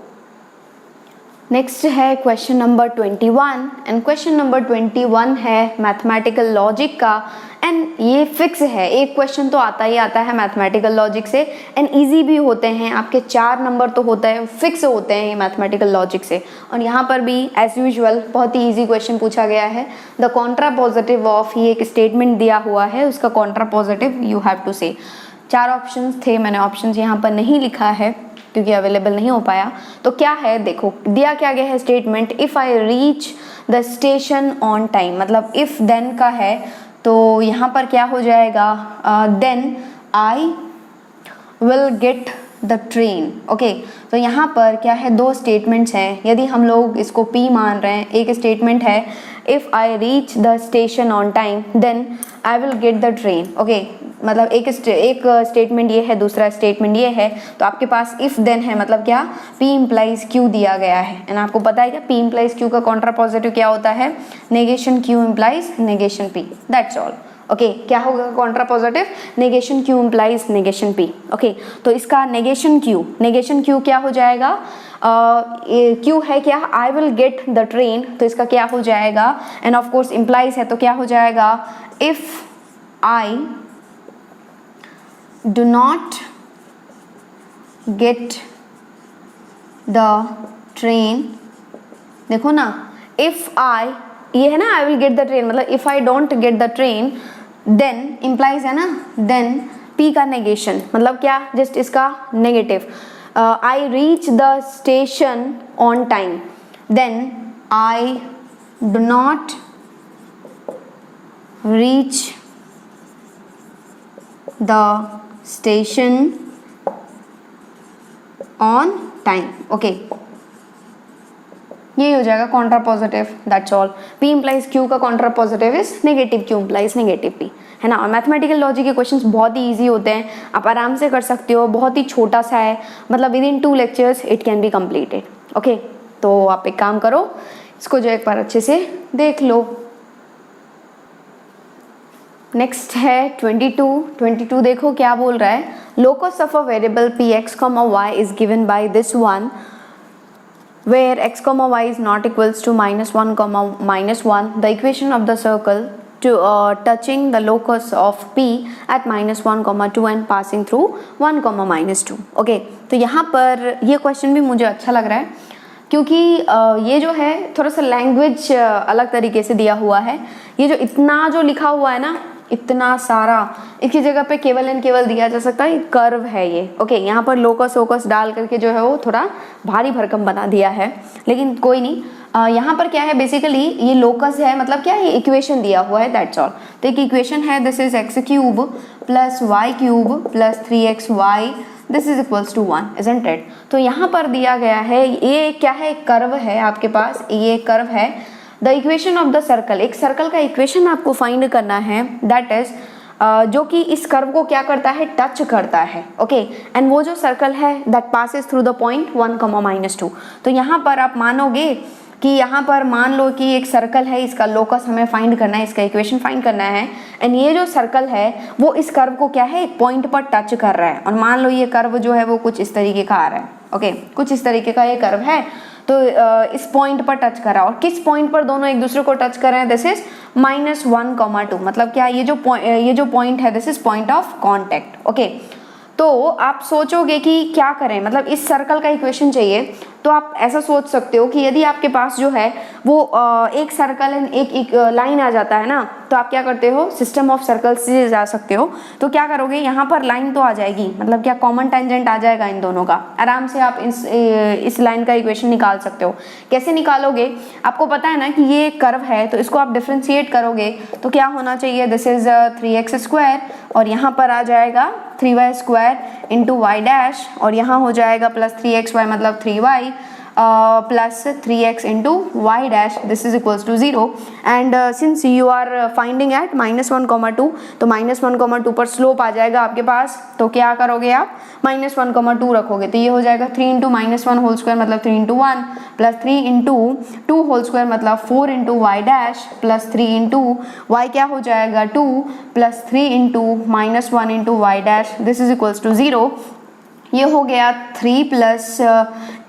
नेक्स्ट है question number 21 and question number 21 है मैथमेटिकल लॉजिक का एंड ये फिक्स है, एक क्वेश्चन तो आता ही आता है मैथमेटिकल लॉजिक से एंड इजी भी होते हैं, आपके 4 नंबर तो होता है, फिक्स होते हैं ये मैथमेटिकल लॉजिक से। और यहाँ पर भी एज यूजुअल बहुत ही इजी क्वेश्चन पूछा गया है, द कॉन्ट्रा पॉजिटिव ऑफ, ये एक स्टेटमेंट दिया हुआ है, उसका contrapositive you have to say. 4 options थे, मैंने ऑप्शंस यहाँ पर नहीं लिखा है क्योंकि अवेलेबल नहीं हो पाया। तो क्या है, देखो दिया क्या गया है statement, if I reach the station on time, मतलब इफ़ देन का है। तो यहाँ पर क्या हो जाएगा, then I will get the train. Okay, तो यहाँ पर क्या है, 2 स्टेटमेंट्स हैं, यदि हम लोग इसको P मान रहे हैं। एक स्टेटमेंट है if I reach the station on time then I will get the train. Okay, मतलब एक स्टेटमेंट ये है, दूसरा स्टेटमेंट ये है। तो आपके पास इफ़ देन है, मतलब क्या, P इम्प्लाइज Q दिया गया है एंड आपको पता है क्या P इम्प्लाइज Q का कॉन्ट्रा पॉजिटिव क्या होता है, negation Q implies negation P, that's all. Okay, क्या होगा Contra positive, negation Q implies negation P। Okay, तो इसका नेगेशन Q क्या हो जाएगा, Q है क्या, आई विल गेट द ट्रेन, तो इसका क्या हो जाएगा, एंड ऑफ कोर्स इम्प्लाइज है तो क्या हो जाएगा, if I do not get the train, देखो ना, if I, ये है ना I will get the train, मतलब if I don't get the train then implies है ना, then P का negation, मतलब क्या, जस्ट इसका negative. I reach the station on time then I do not reach the station on time. Okay, ये हो जाएगा Contra positive, that's all. P implies Q का Contra positive is negative Q implies negative P, है ना। और mathematical logic के questions बहुत ही easy होते हैं, आप आराम से कर सकते हो, बहुत ही छोटा सा है, मतलब with in 2 lectures it can be completed. Okay, तो आप एक काम करो, इसको जो एक बार अच्छे से देख लो। नेक्स्ट है 22 देखो क्या बोल रहा है, locus of a variable px, y is given by this one where x, y is not equals to -1, -1, the equation of the circle touching the locus of P at -1, 2 and passing through 1, -2. Okay, तो यहाँ पर ये question भी मुझे अच्छा लग रहा है क्योंकि ये जो है थोड़ा सा लैंग्वेज अलग तरीके से दिया हुआ है। ये जो इतना जो लिखा हुआ है ना, इतना सारा, इसकी जगह पे केवल एंड केवल दिया जा सकता है कर्व है ये। ओके, यहाँ पर लोकस वोकस डाल करके जो है वो थोड़ा भारी भरकम बना दिया है, लेकिन कोई नहीं। यहाँ पर क्या है, बेसिकली ये लोकस है, मतलब क्या है, ये इक्वेशन दिया हुआ है, दैट्स ऑल। तो एक इक्वेशन है, this is x³ + y³ + 3xy, this is equals to 1, isn't it. तो यहाँ पर दिया गया है, ये क्या है, कर्व है आपके पास, ये कर्व है। The equation of the circle, एक सर्कल का इक्वेशन आपको फाइंड करना है, दैट इज जो कि इस कर्व को क्या करता है, टच करता है। ओके, एंड वो जो सर्कल है that passes through the point 1, -2। तो यहाँ पर आप मानोगे कि यहाँ पर मान लो कि एक सर्कल है, इसका लोकस हमें फाइंड करना है, इसका इक्वेशन फाइंड करना है, एंड ये जो सर्कल है वो इस कर्व को क्या है, एक पॉइंट पर टच कर रहा है। और मान लो ये कर्व जो है वो कुछ इस तरीके का आ रहा है। ओके, कुछ इस तरीके का ये कर्व है, तो इस पॉइंट पर टच कर रहा है। और किस पॉइंट पर दोनों एक दूसरे को टच कर रहे हैं, दिस इज -1, 2, मतलब क्या, ये जो पॉइंट है, this is point of contact. Okay, तो आप सोचोगे कि क्या करें, मतलब इस सर्कल का इक्वेशन चाहिए, तो आप ऐसा सोच सकते हो कि यदि आपके पास जो है वो एक सर्कल एंड एक लाइन आ जाता है ना, तो आप क्या करते हो, सिस्टम ऑफ सर्कल्स से जा सकते हो। तो क्या करोगे, यहाँ पर लाइन तो आ जाएगी, मतलब क्या कॉमन टेंजेंट आ जाएगा इन दोनों का, आराम से आप इस लाइन का इक्वेशन निकाल सकते हो। कैसे निकालोगे, आपको पता है ना कि ये कर्व है, तो इसको आप डिफ्रेंशिएट करोगे तो क्या होना चाहिए, दिस इज 3x² और यहाँ पर आ जाएगा 3y² इंटू y' और यहाँ हो जाएगा +3xy मतलब 3y plus 3x into y dash, this is equals to 0 and since you are finding at -1, 2, तो -1, 2 पर स्लोप आ जाएगा आपके पास। तो क्या करोगे आप, -1, 2 रखोगे, तो ये हो जाएगा 3 into -1 होल स्क्वायर मतलब 3 into 1 plus 3 into 2 whole square मतलब 4 into y dash plus 3 into y क्या हो जाएगा 2 plus 3 into -1 into y dash, this is equals to 0। ये हो गया 3 plus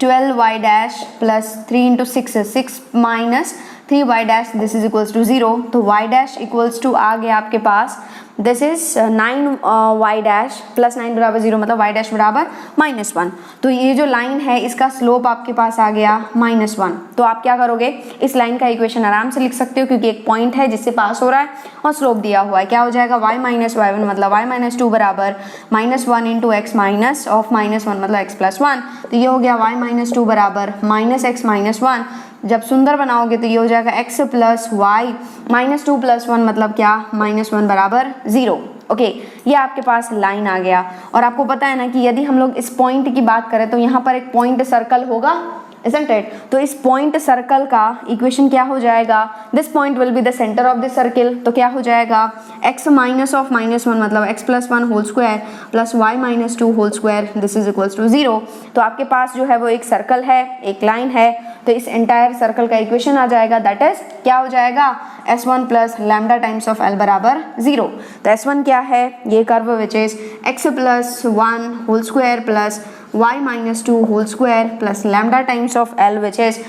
12y dash plus 3 into 6 minus 3y dash, this is equals to 0। तो y dash equals to आ गया आपके पास, this is 9y dash plus 9 बराबर 0 मतलब y डैश बराबर -1। तो ये जो लाइन है इसका स्लोप आपके पास आ गया -1। तो आप क्या करोगे, इस लाइन का इक्वेशन आराम से लिख सकते हो क्योंकि एक पॉइंट है जिससे पास हो रहा है और स्लोप दिया हुआ है। क्या हो जाएगा, y - y1 मतलब y - 2 बराबर -1 इंटू x माइनस ऑफ -1 मतलब x + 1। तो ये हो गया y - 2 बराबर -x - 1। जब सुंदर बनाओगे तो ये हो जाएगा x + y - 2 + 1 मतलब क्या, -1 बराबर 0। ओके, ये आपके पास लाइन आ गया। और आपको पता है ना कि यदि हम लोग इस पॉइंट की बात करें तो यहाँ पर एक पॉइंट सर्कल होगा, isn't it? तो इस पॉइंट सर्कल का इक्वेशन क्या हो जाएगा, this point will be the centre of the circle. तो क्या हो जाएगा, x माइनस ऑफ -1 मतलब x + 1 whole square plus y - 2 whole square, this is equals to 0। तो आपके पास जो है वो एक सर्कल है, एक लाइन है, तो इस एंटायर सर्कल का इक्वेशन आ जाएगा, दैट इज क्या हो जाएगा, S1 plus lambda times of L बराबर 0। तो S1 क्या है, ये curve which is x + 1 whole square plus y - 2 whole square plus lambda times of L which is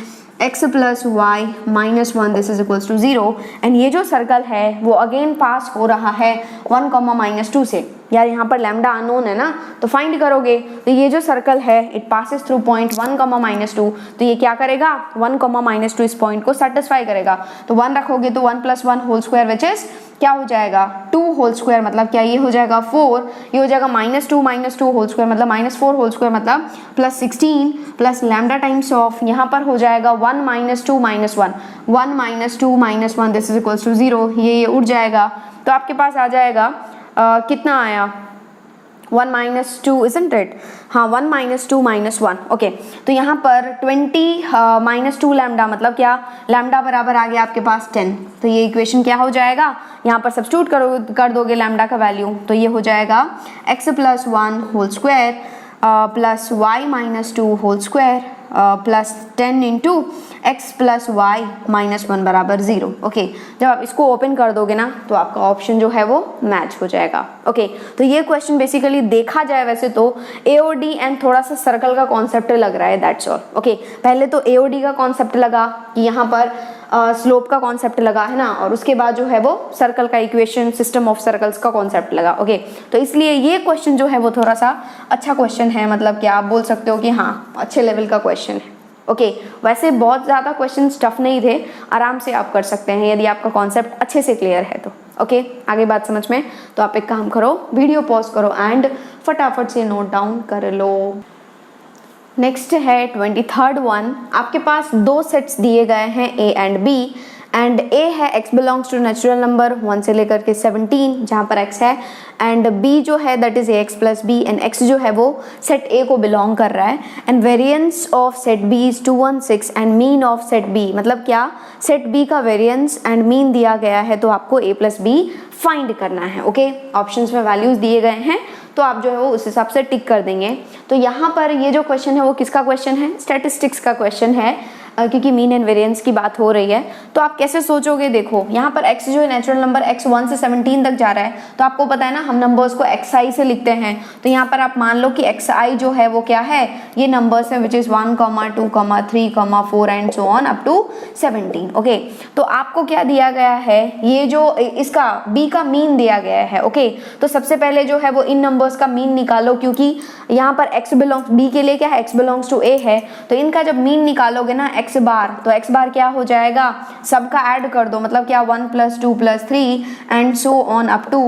x + y - 1, this is equals to 0। And ये जो circle है वो again पास हो रहा है 1, -2 से। यार यहाँ पर लैम्डा अननोन है ना, तो फाइंड करोगे तो ये जो सर्कल है इट पासेस थ्रू पॉइंट 1, -2। तो ये क्या करेगा, 1, -2 इस पॉइंट को सेटिस्फाई करेगा। तो 1 रखोगे तो 1 + 1 होल स्क्वायर विच इज क्या हो जाएगा, 2 होल स्क्वायर मतलब क्या, ये हो जाएगा 4, ये हो जाएगा -2 होल स्क्वायर मतलब -4 होल स्क्वायर मतलब +16 प्लस लैम्डा टाइम्स ऑफ, यहाँ पर हो जाएगा 1 - 2 - 1 1 - 2 - 1, दिस इज इक्वल्स टू 0। ये उड़ जाएगा तो आपके पास आ जाएगा कितना आया, 1 - 2 isn't it? हाँ, 1 - 2 - 1। ओके, तो यहाँ पर 20 - 2 लैम्डा मतलब क्या, लैम्डा बराबर आ गया आपके पास 10। तो ये इक्वेशन क्या हो जाएगा, यहाँ पर सब्स्टिट्यूट कर दोगे लैम्डा का वैल्यू, तो ये हो जाएगा x + 1 whole square plus y - 2 whole square plus 10 into x plus y minus 1 बराबर 0। ओके, जब आप इसको ओपन कर दोगे ना तो आपका ऑप्शन जो है वो मैच हो जाएगा। ओके, तो ये क्वेश्चन बेसिकली देखा जाए वैसे तो AOD एंड थोड़ा सा सर्कल का कॉन्सेप्ट लग रहा है, दैट्स ऑल। ओके, पहले तो AOD का कॉन्सेप्ट लगा कि यहाँ पर स्लोप का कॉन्सेप्ट लगा है ना, और उसके बाद जो है वो सर्कल का इक्वेशन, सिस्टम ऑफ सर्कल्स का कॉन्सेप्ट लगा। ओके, तो इसलिए ये क्वेश्चन जो है वो थोड़ा सा अच्छा क्वेश्चन है, मतलब कि आप बोल सकते हो कि हाँ अच्छे लेवल का क्वेश्चन है। ओके, वैसे बहुत ज़्यादा क्वेश्चन टफ नहीं थे, आराम से आप कर सकते हैं यदि आपका कॉन्सेप्ट अच्छे से क्लियर है तो। ओके, आगे बात समझ में, तो आप एक काम करो, वीडियो पॉज करो एंड फटाफट से नोट डाउन कर लो। नेक्स्ट है 23rd वन। आपके पास दो सेट्स दिए गए हैं A and B, and A है x belongs to natural number 1 से लेकर के 17 जहाँ पर x है, एंड B जो है that is ax plus b, and x जो है वो सेट A को बिलोंग कर रहा है, and variance of set B is 216 and mean of set B, मतलब क्या, सेट B का वेरिएंस एंड मीन दिया गया है तो आपको A प्लस B फाइंड करना है। ओके, ऑप्शंस में वैल्यूज दिए गए हैं तो आप जो है वो उस हिसाब से टिक कर देंगे। तो यहाँ पर ये जो क्वेश्चन है वो किसका क्वेश्चन है, स्टैटिस्टिक्स का क्वेश्चन है, क्योंकि मीन एंड वेरिएंस की बात हो रही है। तो आप कैसे सोचोगे, देखो यहाँ पर x जो है नेचुरल नंबर x 1 से 17 तक जा रहा है, तो आपको पता है ना हम नंबर्स को xi से लिखते हैं, तो यहाँ पर आप मान लो कि xi जो है वो क्या है, ये नंबर्स है which is 1, 2, 3, 4 and so on up to 17। ओके, तो आपको क्या दिया गया है, ये जो इसका b का मीन दिया गया है। ओके, तो सबसे पहले जो है वो इन नंबर्स का मीन निकालो, क्योंकि यहाँ पर x बिलोंग्स b के लिए क्या है, x बिलोंग्स टू a है, तो इनका जब मीन निकालोगे ना x बार, तो x बार क्या हो जाएगा, सबका ऐड कर दो, मतलब क्या 1 + 2 + 3 and so on up to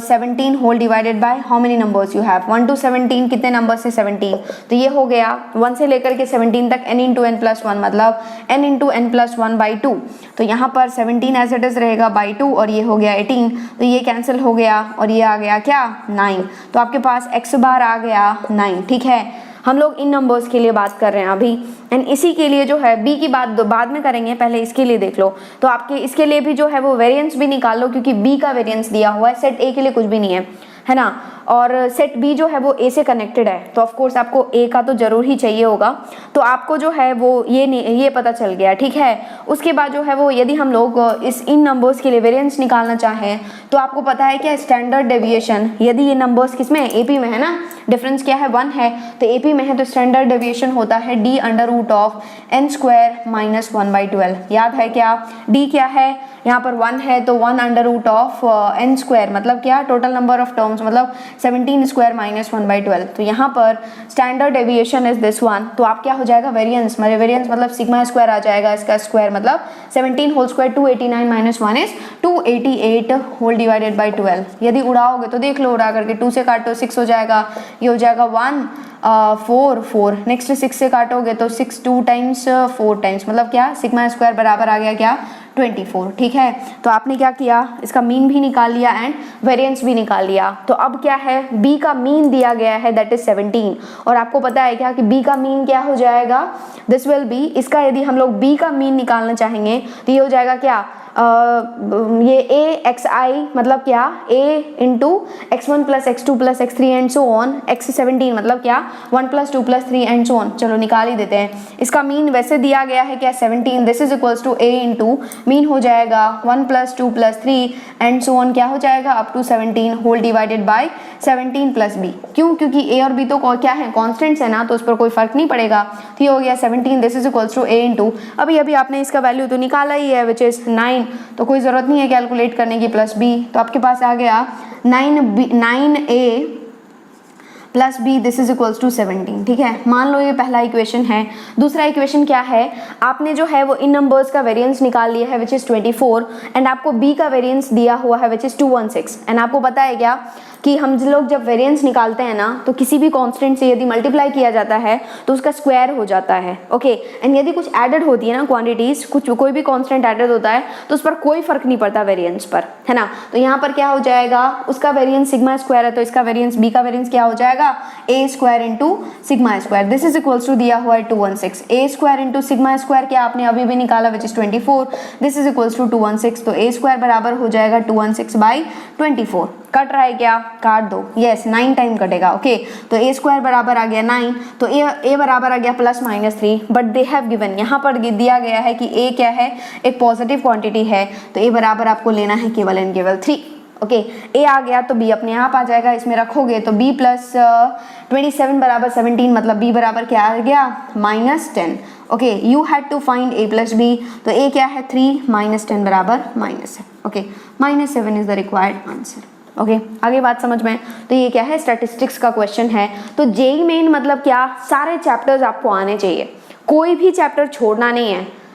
17 whole divided by how many numbers you have, 1 to 17 कितने नंबर से 17, तो ये हो गया 1 से लेकर के 17 तक n × n + 1, मतलब n × n + 1/2, तो यहाँ पर 17 एज इट इज रहेगा बाई 2 और ये हो गया 18, तो ये कैंसिल हो गया और ये आ गया क्या 9, तो आपके पास x बार आ गया 9। ठीक है, हम लोग इन नंबर्स के लिए बात कर रहे हैं अभी, एंड इसी के लिए जो है b की बात बाद में करेंगे, पहले इसके लिए देख लो। तो आपके इसके लिए भी जो है वो वेरिएंस भी निकाल लो, क्योंकि b का वेरिएंस दिया हुआ है, सेट a के लिए कुछ भी नहीं है ना, और सेट B जो है वो A से कनेक्टेड है, तो ऑफ कोर्स आपको A का तो जरूर ही चाहिए होगा, तो आपको जो है वो ये पता चल गया। ठीक है, उसके बाद जो है वो यदि हम लोग इन नंबर्स के लिए वेरिएंस निकालना चाहें तो आपको पता है क्या, स्टैंडर्ड डेविएशन, यदि ये नंबर्स किसमें है, AP में है ना, डिफरेंस क्या है 1 है, तो AP में है तो स्टैंडर्ड डेविएशन होता है d√n² - 1/12। याद है क्या, d क्या है, यहाँ पर 1 है तो 1 √n², मतलब क्या, टोटल नंबर ऑफ टर्म्स, मतलब 17² - 1/12, तो यहाँ पर standard deviation is this one, तो आप क्या हो जाएगा, वेरिएंस, मेरे वेरिएंस मतलब सिग्मा स्क्वायर आ जाएगा, इसका स्क्वायर मतलब 17 whole square 289 - 1 is 288 whole divided by 12। यदि उड़ाओगे तो देख लो, उड़ा करके 2 से काटो 6 हो जाएगा, ये हो जाएगा 1 4 4, नेक्स्ट 6 से काटोगे तो 6 2 टाइम्स 4 टाइम्स, मतलब क्या, सिग्मा स्क्वायर बराबर आ गया क्या 24। ठीक है, तो आपने क्या किया, इसका मीन भी निकाल लिया एंड वेरिएंस भी निकाल लिया। तो अब क्या है, b का मीन दिया गया है दैट इज 17, और आपको पता है क्या कि b का मीन क्या हो जाएगा, दिस विल बी, इसका यदि हम लोग b का मीन निकालना चाहेंगे तो ये हो जाएगा क्या, ये AXI मतलब क्या, A × x1 + x2 + x3 and so on x17, मतलब क्या 1 + 2 + 3 एंड सो ऑन। चलो निकाल ही देते हैं, इसका मीन वैसे दिया गया है क्या 17, this is equals to A × mean हो जाएगा 1 + 2 + 3 एंड सो ऑन, क्या हो जाएगा up to 17 whole divided by 17 + b। क्यों, क्योंकि A और B तो क्या है, कॉन्स्टेंट्स है ना, तो उस पर कोई फर्क नहीं पड़ेगा, तो ये हो गया 17, this is equals to A × अभी आपने इसका वैल्यू तो निकाला ही है विच इज 9, तो कोई ज़रूरत नहीं है कैलकुलेट करने की, प्लस b, तो आपके पास आ गया 9a plus b, this is equals to 17। ठीक है, मान लो ये पहला इक्वेशन है। दूसरा इक्वेशन क्या है, आपने जो है वो इन नंबर्स का वेरिएंस निकाल लिया है विच इज 24, एंड आपको b का वेरिएंस दिया हुआ है विच इज 216, एंड आपको पता है क्या कि हम लोग जब वेरिएंस निकालते हैं ना, तो किसी भी कांस्टेंट से यदि मल्टीप्लाई किया जाता है तो उसका स्क्वायर हो जाता है। ओके, एंड यदि कुछ एडेड होती है ना क्वांटिटीज, कोई भी कांस्टेंट एडेड होता है तो उस पर कोई फर्क नहीं पड़ता वेरिएंस पर, है ना, तो यहाँ पर क्या हो जाएगा, उसका वेरिएंस सिग्मा स्क्वायर है तो इसका वेरिएंस b का वेरिएंस क्या हो जाएगा, a² × sigma square, this is equals to दिया हुआ है 216, a² × सिग्मा स्क्वायर क्या आपने अभी भी निकाला which is 24, this is equals to 216, तो a² बराबर हो जाएगा 216/24। कट रहा है क्या, काट दो, यस 9 टाइम कटेगा। ओके तो ए स्क्वायर बराबर आ गया 9, तो ए बराबर आ गया +-3, बट दे हैव गिवन, यहाँ पर दिया गया है कि ए क्या है, एक पॉजिटिव क्वांटिटी है, तो ए बराबर आपको लेना है केवल एंड केवल 3। ओके ए आ गया तो बी अपने आप आ जाएगा, इसमें रखोगे तो b + 27 बराबर 17, मतलब b बराबर क्या आ गया, -10। Okay you had to find a + b, तो a क्या है 3 -10 बराबर -7। Okay -7 is the required answer. Okay आगे बात समझ में, तो ये क्या है, स्टैटिस्टिक्स का क्वेश्चन है। तो जेई मेन मतलब क्या, सारे चैप्टर्स आपको आने चाहिए, कोई भी चैप्टर छोड़ना नहीं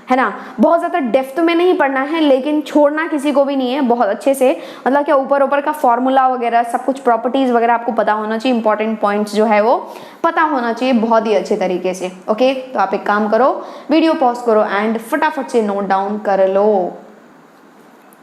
है ना। बहुत ज़्यादा डेप्थ में नहीं पढ़ना है, लेकिन छोड़ना किसी को भी नहीं है, बहुत अच्छे से, मतलब क्या ऊपर ऊपर का फॉर्मूला वगैरह सब कुछ, प्रॉपर्टीज वगैरह आपको पता होना चाहिए, इंपॉर्टेंट पॉइंट्स जो है वो पता होना चाहिए बहुत ही अच्छे तरीके से। ओके तो आप एक काम करो, वीडियो पॉज करो एंड फटाफट से नोट डाउन कर लो।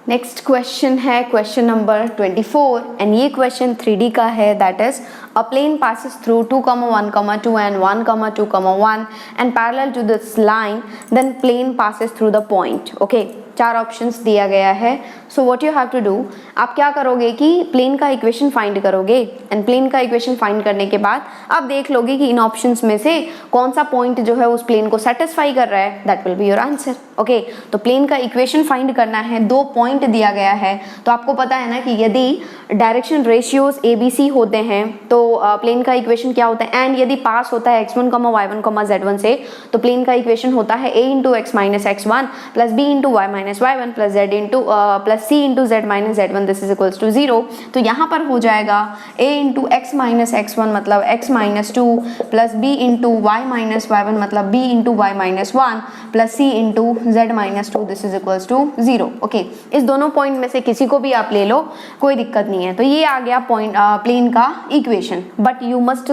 नेक्स्ट क्वेश्चन है क्वेश्चन नंबर 24 एंड ये क्वेश्चन 3D का है, that is a plane passes through 2, 1, 2 and 1, 2, 1 and parallel to this line, then plane passes through the point। Okay 4 options दिया गया है। So what you have to do, आप क्या करोगे कि प्लेन का इक्वेशन फाइंड करोगे, एंड प्लेन का इक्वेशन फाइंड करने के बाद आप देख लोगे कि इन ऑप्शंस में से कौन सा पॉइंट जो है उस प्लेन को सेटिस्फाई कर रहा है, that will be your answer. Okay तो प्लेन का इक्वेशन फाइंड करना है, 2 पॉइंट दिया गया है, तो आपको पता है ना कि यदि डायरेक्शन रेशियोज ABC होते हैं तो प्लेन का इक्वेशन क्या होता है, एंड यदि पास होता है x1, y1, z1 से, तो प्लेन का इक्वेशन होता है a × x - x1 + b × y - y1 + z + c × z - z1 this is equals to 0। तो यहाँ पर हो जाएगा a × x - x1 मतलब x - 2 + b × y - y1 मतलब b × y - 1 + c × z - 2 this is equals to 0। ओके इस दोनों पॉइंट में से किसी को भी आप ले लो, कोई दिक्कत नहीं है। तो ये आ गया पॉइंट प्लेन का equation, but you must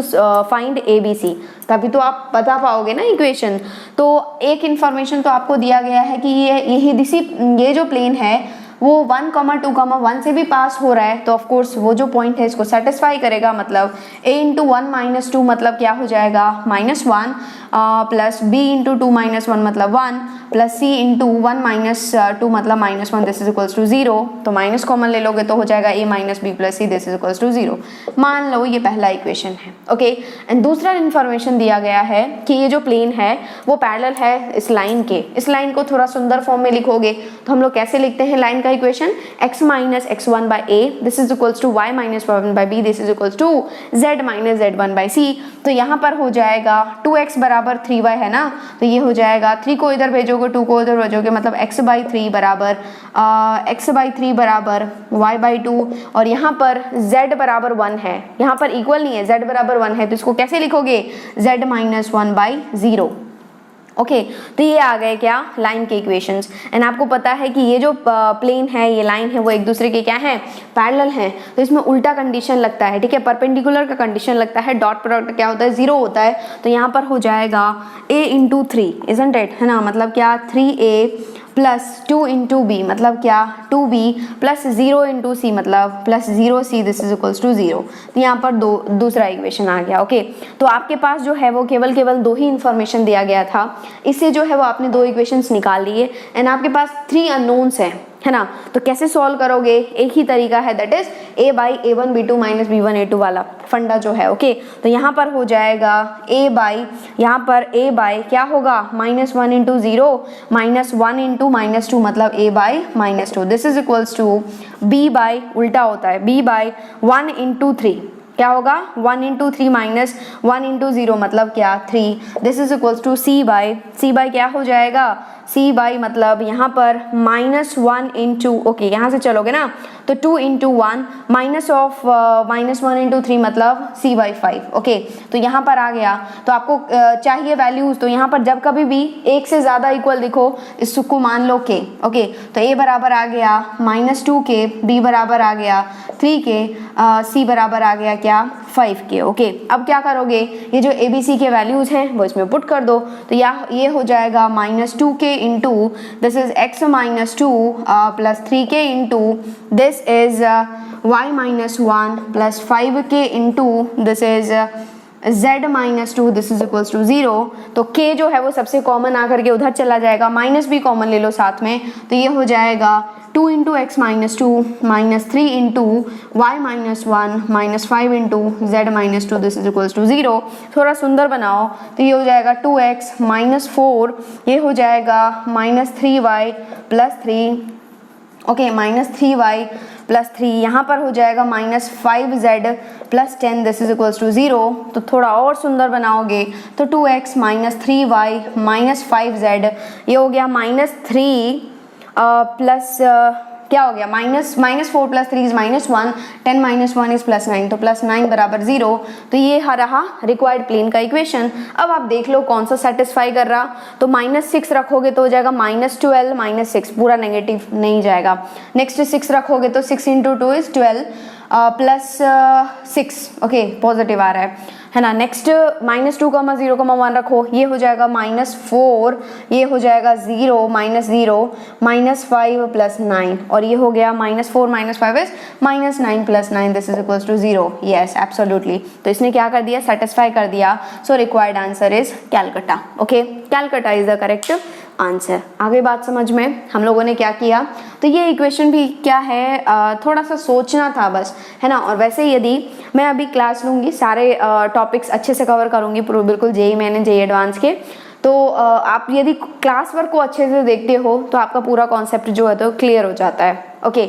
find ABC, तभी तो आप बता पाओगे ना इक्वेशन। तो एक इंफॉर्मेशन तो आपको दिया गया है कि ये जो प्लेन है वो 1, 2, 1 से भी पास हो रहा है, तो ऑफ कोर्स वो जो पॉइंट है इसको सेटिस्फाई करेगा, मतलब a × 1 - 2 मतलब क्या हो जाएगा -1 + b × 2 - 1 मतलब 1 + c × 1 - 2 मतलब -1 दिस इज इक्वल्स टू 0। तो माइनस कॉमन ले लोगे तो हो जाएगा a - b + c this is equals to 0। मान लो ये पहला इक्वेशन है। ओके एंड दूसरा इन्फॉर्मेशन दिया गया है कि ये जो प्लेन है वो पैरेलल है इस लाइन के। इस लाइन को थोड़ा सुंदर फॉर्म में लिखोगे तो हम लोग कैसे लिखते हैं लाइन का equation, x - x1/a this is equals to y - y1/b this is equals to z - z1/c। तो यहाँ पर हो जाएगा 2x बराबर 3y है ना, तो ये हो जाएगा 3 को इधर भेजोगे 2 को इधर भेजोगे मतलब x/3 बराबर y/2, और यहाँ पर z बराबर 1 है, यहाँ पर इक्वल नहीं है, z बराबर 1 है, तो इसको कैसे लिखोगे z - 1/0। ओके तो ये आ गए क्या लाइन के इक्वेशंस। एंड आपको पता है कि ये जो प्लेन है, ये लाइन है, वो एक दूसरे के क्या है, पैरेलल हैं, तो इसमें उल्टा कंडीशन लगता है, ठीक है, परपेंडिकुलर का कंडीशन लगता है, डॉट प्रोडक्ट क्या होता है 0 होता है। तो यहाँ पर हो जाएगा a × 3 इजंट इट, है ना, मतलब क्या 3a + 2 × b मतलब क्या 2b + 0 × c मतलब +0c this is equals to 0। तो यहाँ पर दूसरा इक्वेशन आ गया। ओके तो आपके पास जो है वो केवल 2 ही इंफॉर्मेशन दिया गया था, इससे जो है वो आपने 2 इक्वेशंस निकाल लिए, एंड आपके पास 3 अननोन्स हैं, है ना। तो कैसे सॉल्व करोगे, एक ही तरीका है, that is a/a1 b2 - b1 a2 वाला फंडा जो है। ओके तो यहाँ पर हो जाएगा यहाँ पर a/ क्या होगा -1 × 0 -1 × -2 मतलब a/- 2 this is equals to b/ उल्टा होता है b/1 × 3 क्या होगा 1 × 3 -1 × 0 मतलब क्या 3 this is equals to c/c/ क्या हो जाएगा c/ मतलब यहाँ पर -1 × ओके यहाँ से चलोगे ना तो 2 × 1 -1 × 3 मतलब c/5। ओके तो यहाँ पर आ गया, तो आपको चाहिए वैल्यूज, तो यहाँ पर जब कभी भी एक से ज़्यादा इक्वल दिखो इसको मान लो के। ओके तो a बराबर आ गया -2 के, b बराबर आ गया 3 के, c बराबर आ गया क्या 5 के। ओके अब क्या करोगे, ये जो ABC के वैल्यूज हैं वो इसमें पुट कर दो, तो ये हो जाएगा -2 के into this is x - 2 plus 3k into this is y - 1 plus 5k into this is z minus 2 this is equals to 0, तो k जो है वो सबसे कॉमन आकर के उधर चला जाएगा, माइनस भी कॉमन ले लो साथ में, तो ये हो जाएगा 2 into x minus 2 minus 3 into y minus 1 minus 5 into z minus 2 this is equals to 0। थोड़ा सुंदर बनाओ तो ये हो जाएगा 2x माइनस 4, ये हो जाएगा minus 3y plus 3, okay minus 3y plus 3, यहाँ पर हो जाएगा minus 5z plus 10 this is equals to 0। तो थोड़ा और सुंदर बनाओगे तो 2x minus 3y minus 5z, ये हो गया माइनस 3 प्लस क्या हो गया minus 4 plus 3 is minus 1, 10 minus 1 is plus 9, तो प्लस 9 बराबर 0। तो ये रहा रिक्वायर्ड प्लेन का इक्वेशन। अब आप देख लो कौन सा सेटिस्फाई कर रहा, तो माइनस 6 रखोगे तो हो जाएगा माइनस 12 माइनस 6, पूरा नेगेटिव नहीं जाएगा। नेक्स्ट 6 रखोगे तो 6 into 2 is 12 plus 6, okay positive आ रहा है ना। नेक्स्ट माइनस 2 0,1 रखो, ये हो जाएगा माइनस 4, ये हो जाएगा 0 माइनस 0 माइनस 5 प्लस 9, और ये हो गया minus 4 minus 5 is minus 9 plus 9 this is equals to 0। Yes absolutely, तो इसने क्या कर दिया, सेटिस्फाई कर दिया। So required answer is Calcutta, okay Calcutta is the correct answer. आगे बात समझ में, हम लोगों ने क्या किया, तो ये इक्वेशन भी क्या है, थोड़ा सा सोचना था बस, है ना। और वैसे यदि मैं अभी क्लास लूँगी, सारे टॉपिक्स अच्छे से कवर करूँगी बिल्कुल जेई मैंने जेई एडवांस के, तो आप यदि क्लास वर्क को अच्छे से देखते हो तो आपका पूरा कॉन्सेप्ट जो है तो क्लियर हो जाता है, ओके।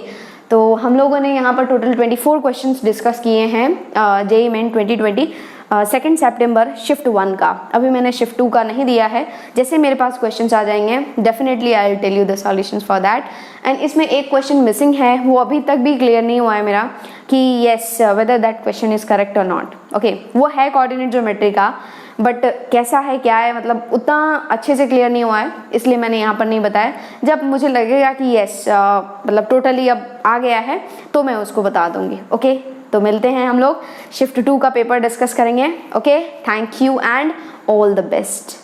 तो हम लोगों ने यहाँ पर टोटल 24 क्वेश्चंस डिस्कस किए हैं जेई मेन 2020 2 सितंबर शिफ्ट 1 का। अभी मैंने शिफ्ट 2 का नहीं दिया है, जैसे मेरे पास क्वेश्चंस आ जाएंगे definitely I will tell you the solutions for that. And इसमें एक क्वेश्चन मिसिंग है, वो अभी तक भी क्लियर नहीं हुआ है मेरा कि yes whether that question is correct और नॉट, ओके। वो है कोऑर्डिनेट ज्योमेट्री का, बट कैसा है क्या है मतलब उतना अच्छे से क्लियर नहीं हुआ है, इसलिए मैंने यहाँ पर नहीं बताया। जब मुझे लगेगा कि येस मतलब टोटली अब आ गया है तो मैं उसको बता दूंगी, ओके। तो मिलते हैं हम लोग शिफ्ट 2 का पेपर डिस्कस करेंगे, okay. Thank you and all the best.